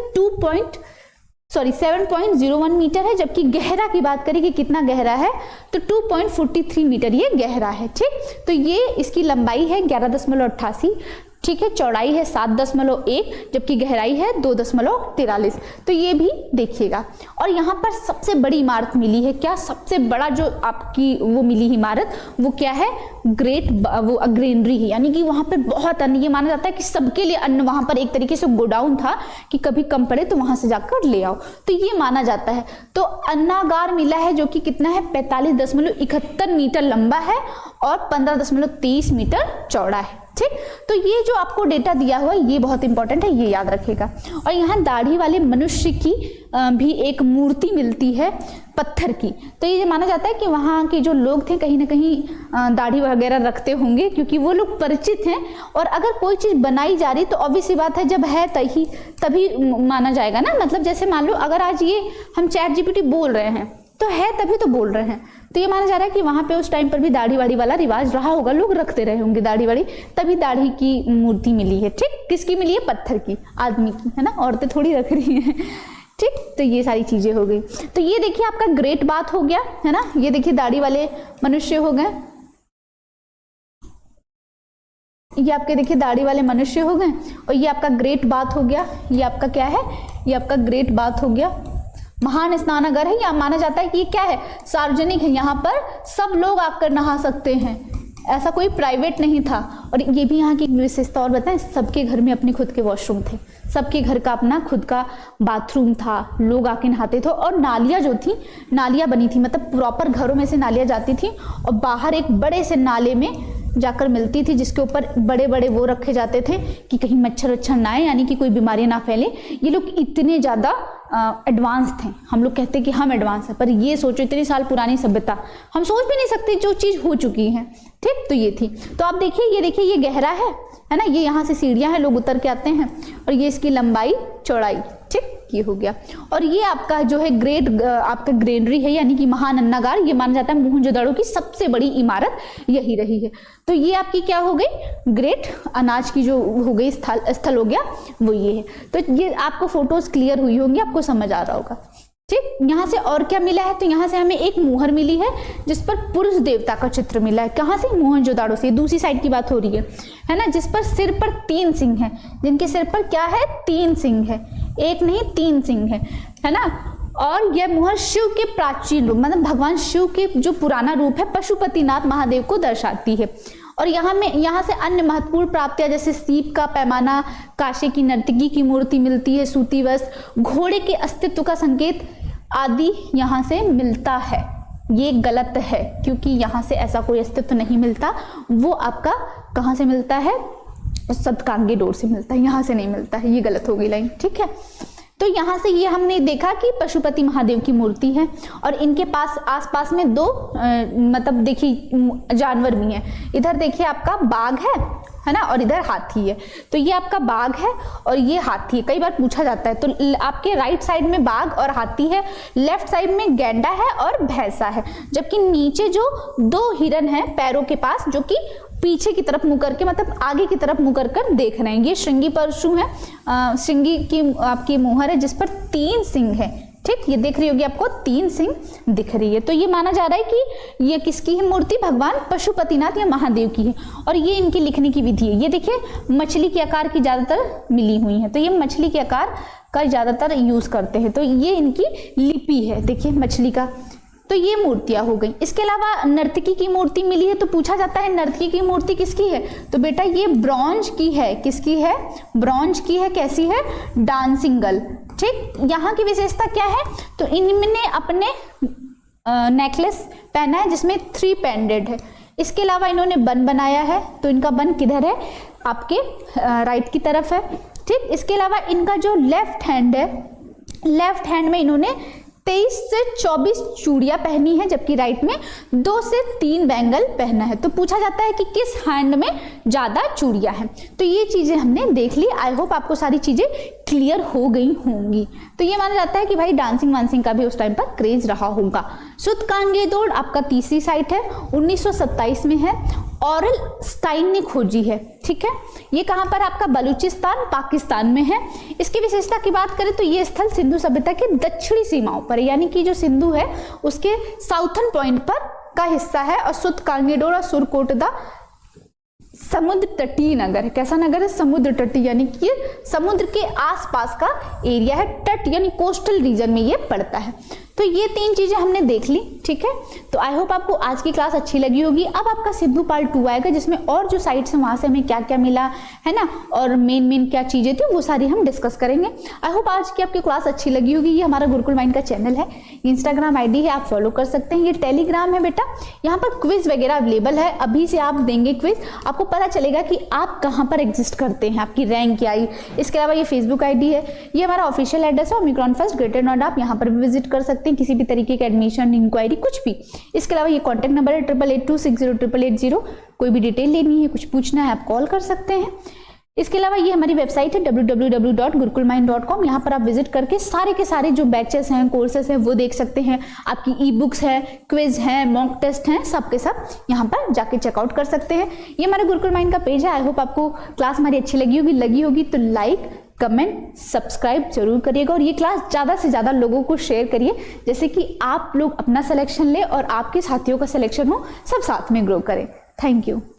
7.01 मीटर है, जबकि गहरा की बात करें कि कितना गहरा है, तो 2.43 मीटर ये गहरा है। ठीक, तो ये इसकी लंबाई है 11.88, ठीक है, चौड़ाई है 7.1, जबकि गहराई है 2.43। तो ये भी देखिएगा। और यहाँ पर सबसे बड़ी इमारत मिली है, क्या सबसे बड़ा जो आपकी वो मिली इमारत, वो क्या है, ग्रेट वो ग्रेनरी है, यानी कि वहाँ पर बहुत अन्न, ये माना जाता है कि सबके लिए अन्न वहाँ पर एक तरीके से गोडाउन था कि कभी कम पड़े तो वहां से जाकर ले आओ, तो ये माना जाता है। तो अन्नागार मिला है, जो कि कितना है, 45.71 मीटर लंबा है और 15.23 मीटर चौड़ा है। ठीक। तो ये जो आपको डेटा दिया हुआ है ये बहुत इंपॉर्टेंट है, ये याद रखिएगा। और यहाँ दाढ़ी वाले मनुष्य की भी एक मूर्ति मिलती है पत्थर की। तो ये माना जाता है कि वहाँ के जो लोग थे कहीं ना कहीं दाढ़ी वगैरह रखते होंगे, क्योंकि वो लोग परिचित हैं। और अगर कोई चीज़ बनाई जा रही तो ऑब्वियस सी बात है जब है तभी माना जाएगा ना। मतलब जैसे मान लो अगर आज ये हम ChatGPT बोल रहे हैं तो है तभी तो बोल रहे हैं। तो ये माना जा रहा है कि वहाँ पे उस टाइम पर भी दाढ़ी वाड़ी वाला रिवाज रहा होगा, लोग रखते रहे होंगे दाढ़ी वाड़ी, तभी दाढ़ी की मूर्ति मिली है। ठीक, किसकी मिली है? पत्थर की, आदमी की, है ना, औरतें थोड़ी रख रही हैं। ठीक, तो ये सारी चीजें हो गई। तो ये देखिए आपका ग्रेट बाथ हो गया, है ना, ये देखिए दाढ़ी वाले मनुष्य हो गए, ये आपके देखिए दाढ़ी वाले मनुष्य हो गए। और ये आपका ग्रेट बाथ हो गया, ये आपका क्या है? ये आपका ग्रेट बाथ हो गया। महान स्नानागार है, या माना जाता है कि ये क्या है? सार्वजनिक है, यहाँ पर सब लोग आकर नहा सकते हैं, ऐसा कोई प्राइवेट नहीं था। और ये भी यहाँ की विशेषता और बताएं, सबके घर में अपने खुद के वॉशरूम थे, सबके घर का अपना खुद का बाथरूम था, लोग आके नहाते थे। और नालियाँ जो थी, नालियाँ बनी थी, मतलब प्रॉपर घरों में से नालियाँ जाती थी और बाहर एक बड़े से नाले में जाकर मिलती थी, जिसके ऊपर बड़े बड़े वो रखे जाते थे कि कहीं मच्छर वच्छर ना आए, यानी कि कोई बीमारी ना फैले। ये लोग इतने ज़्यादा एडवांस थे, हम लोग कहते हैं कि हम एडवांस हैं, पर ये सोचो इतनी साल पुरानी सभ्यता, हम सोच भी नहीं सकते जो चीज़ हो चुकी है। ठीक, तो ये थी। तो आप देखिए, ये देखिए ये गहरा है ना, ये यहाँ से सीढ़ियाँ हैं, लोग उतर के आते हैं, और ये इसकी लंबाई चौड़ाई। ठीक, ये हो गया। और ये आपका जो है ग्रेट आपका ग्रेनरी है, यानी कि महान अन्नागार, ये माना जाता है मोहनजोदाड़ो की सबसे बड़ी इमारत यही रही है। तो ये आपकी क्या हो गई? ग्रेट अनाज की जो हो गई स्थल हो गया, वो ये है। तो ये आपको फोटोज क्लियर हुई होंगी, आपको समझ आ रहा होगा। ठीक, यहाँ से और क्या मिला है? तो यहाँ से हमें एक मुहर मिली है जिस पर पुरुष देवता का चित्र मिला है। कहाँ से? मोहनजोदाड़ो से। दूसरी साइड की बात हो रही है ना, जिस पर सिर पर 3 सिंह हैं, जिनके सिर पर क्या है? 3 सिंह है, एक नहीं 3 सिंह है ना। और यह मुहर शिव के प्राचीन रूप, मतलब भगवान शिव के जो पुराना रूप है पशुपतिनाथ महादेव को दर्शाती है। और यहाँ से अन्य महत्वपूर्ण प्राप्तियां जैसे सीप का पैमाना, काशी की नर्तकी की मूर्ति मिलती है, सूती वस्त्र, घोड़े के अस्तित्व का संकेत आदि यहाँ से मिलता है। ये गलत है, क्योंकि यहाँ से ऐसा कोई अस्तित्व नहीं मिलता। वो आपका कहाँ से मिलता है? सतकांगे डोर से मिलता है, यहाँ से नहीं मिलता है। ये गलत हो गई लाइन। ठीक है, तो यहाँ से ये हमने देखा कि पशुपति महादेव की मूर्ति है, और इनके पास आसपास में 2 मतलब देखिए जानवर भी हैं। इधर देखिए आपका बाघ है ना, और इधर हाथी है। तो ये आपका बाघ है और ये हाथी है, कई बार पूछा जाता है। तो आपके राइट साइड में बाघ और हाथी है, लेफ्ट साइड में गैंडा है और भैंसा है, जबकि नीचे जो 2 हिरन है पैरों के पास, जो कि पीछे की तरफ मुंह करके, मतलब आगे की तरफ मुंह कर देख रहे हैं। ये श्रृंगी परशु है, श्रृंगी की आपकी मुहर है जिस पर 3 सिंह है। ठीक, ये देख रही होगी आपको 3 सिंह दिख रही है। तो ये माना जा रहा है कि ये किसकी है मूर्ति? भगवान पशुपतिनाथ या महादेव की है। और ये इनकी लिखने की विधि है। ये देखिए मछली के आकार की ज्यादातर मिली हुई है, तो ये मछली के आकार का ज्यादातर यूज करते हैं। तो ये इनकी लिपि है, देखिए मछली का। तो ये मूर्तियां हो गई। इसके अलावा नर्तकी की मूर्ति मिली है। तो पूछा जाता है नर्तकी की मूर्ति किसकी है? तो बेटा ये ब्रॉन्ज की है। किसकी है? ब्रॉन्ज की है। कैसी है? Dancing girl. ठीक, यहाँ की विशेषता क्या है? तो इनमें अपने नेकलेस पहना है जिसमें 3 पेंडेंट है। इसके अलावा इन्होंने बन बनाया है। तो इनका बन किधर है? आपके राइट की तरफ है। ठीक, इसके अलावा इनका जो लेफ्ट हैंड है, लेफ्ट हैंड में इन्होंने 23 से 24 चूड़ियां पहनी है, जबकि राइट में 2 से 3 बैंगल पहना है। तो पूछा जाता है कि किस हैंड में ज्यादा चूड़ियां हैं। तो ये चीजें हमने देख ली। आई होप आपको सारी चीजें क्लियर हो गई होंगी। तो ये माना जाता है कि भाई डांसिंग वांसिंग का भी उस टाइम पर क्रेज रहा होगा। सूतकांगे दौड़ आपका तीसरी साइट है, 1927 में है, ऑरल स्टाइन ने खोजी है। ठीक है, ये कहाँ पर? आपका बलूचिस्तान पाकिस्तान में है। इसकी विशेषता की बात करें तो ये स्थल सिंधु सभ्यता के दक्षिणी सीमाओं पर, यानी कि जो सिंधु है उसके साउथर्न पॉइंट पर का हिस्सा है। और सूतकांगेडोर और सुरकोटदा समुद्र तटीय नगर है। कैसा नगर है? समुद्र तटीय, यानी कि समुद्र के आसपास का एरिया है। तट यानी कोस्टल रीजन में ये पड़ता है। तो ये 3 चीजें हमने देख ली, ठीक है। तो आई होप आपको आज की क्लास अच्छी लगी होगी। अब आपका सिंधु पार्ट 2 आएगा जिसमें और जो साइट्स हैं वहां से हमें क्या क्या मिला है ना, और मेन क्या चीजें थी वो सारी हम डिस्कस करेंगे। आई होप आज की आपकी क्लास अच्छी लगी होगी। ये हमारा गुरुकुल माइंड का चैनल है, इंस्टाग्राम आईडी है, आप फॉलो कर सकते हैं। ये टेलीग्राम है बेटा, यहाँ पर क्विज वगैरह अवेलेबल है। अभी से आप देंगे क्विज, आपको पता चलेगा कि आप कहाँ पर एग्जिस्ट करते हैं, आपकी रैंक क्या आई। इसके अलावा ये फेसबुक आईडी है, ये हमारा ऑफिशियल एड्रेस है ओमिक्रॉन फर्स्ट ग्रेटर नोएडा। आप यहाँ पर भी विजिट कर सकते हैं, किसी भी तरीके का एडमिशन, इंक्वायरी, कुछ भी। इसके अलावा ये कॉन्टैक्ट नंबर है 8882608880। कोई भी डिटेल लेनी है, कुछ पूछना है, आप कॉल कर सकते हैं। इसके अलावा ये हमारी वेबसाइट है www.gurukulmind.com। यहाँ पर आप विजिट करके सारे के सारे जो बैचेस हैं, कोर्सेस हैं वो देख सकते हैं। आपकी ई बुक्स है, क्विज है, मॉक टेस्ट हैं, सब के सब यहाँ पर जाके चेकआउट कर सकते हैं। ये हमारे गुरुकुल माइंड का पेज है। आई होप आपको क्लास हमारी अच्छी लगी होगी तो लाइक, कमेंट, सब्सक्राइब जरूर करिएगा और ये क्लास ज़्यादा से ज़्यादा लोगों को शेयर करिए, जैसे कि आप लोग अपना सिलेक्शन ले और आपके साथियों का सिलेक्शन हो, सब साथ में ग्रो करें। Thank you.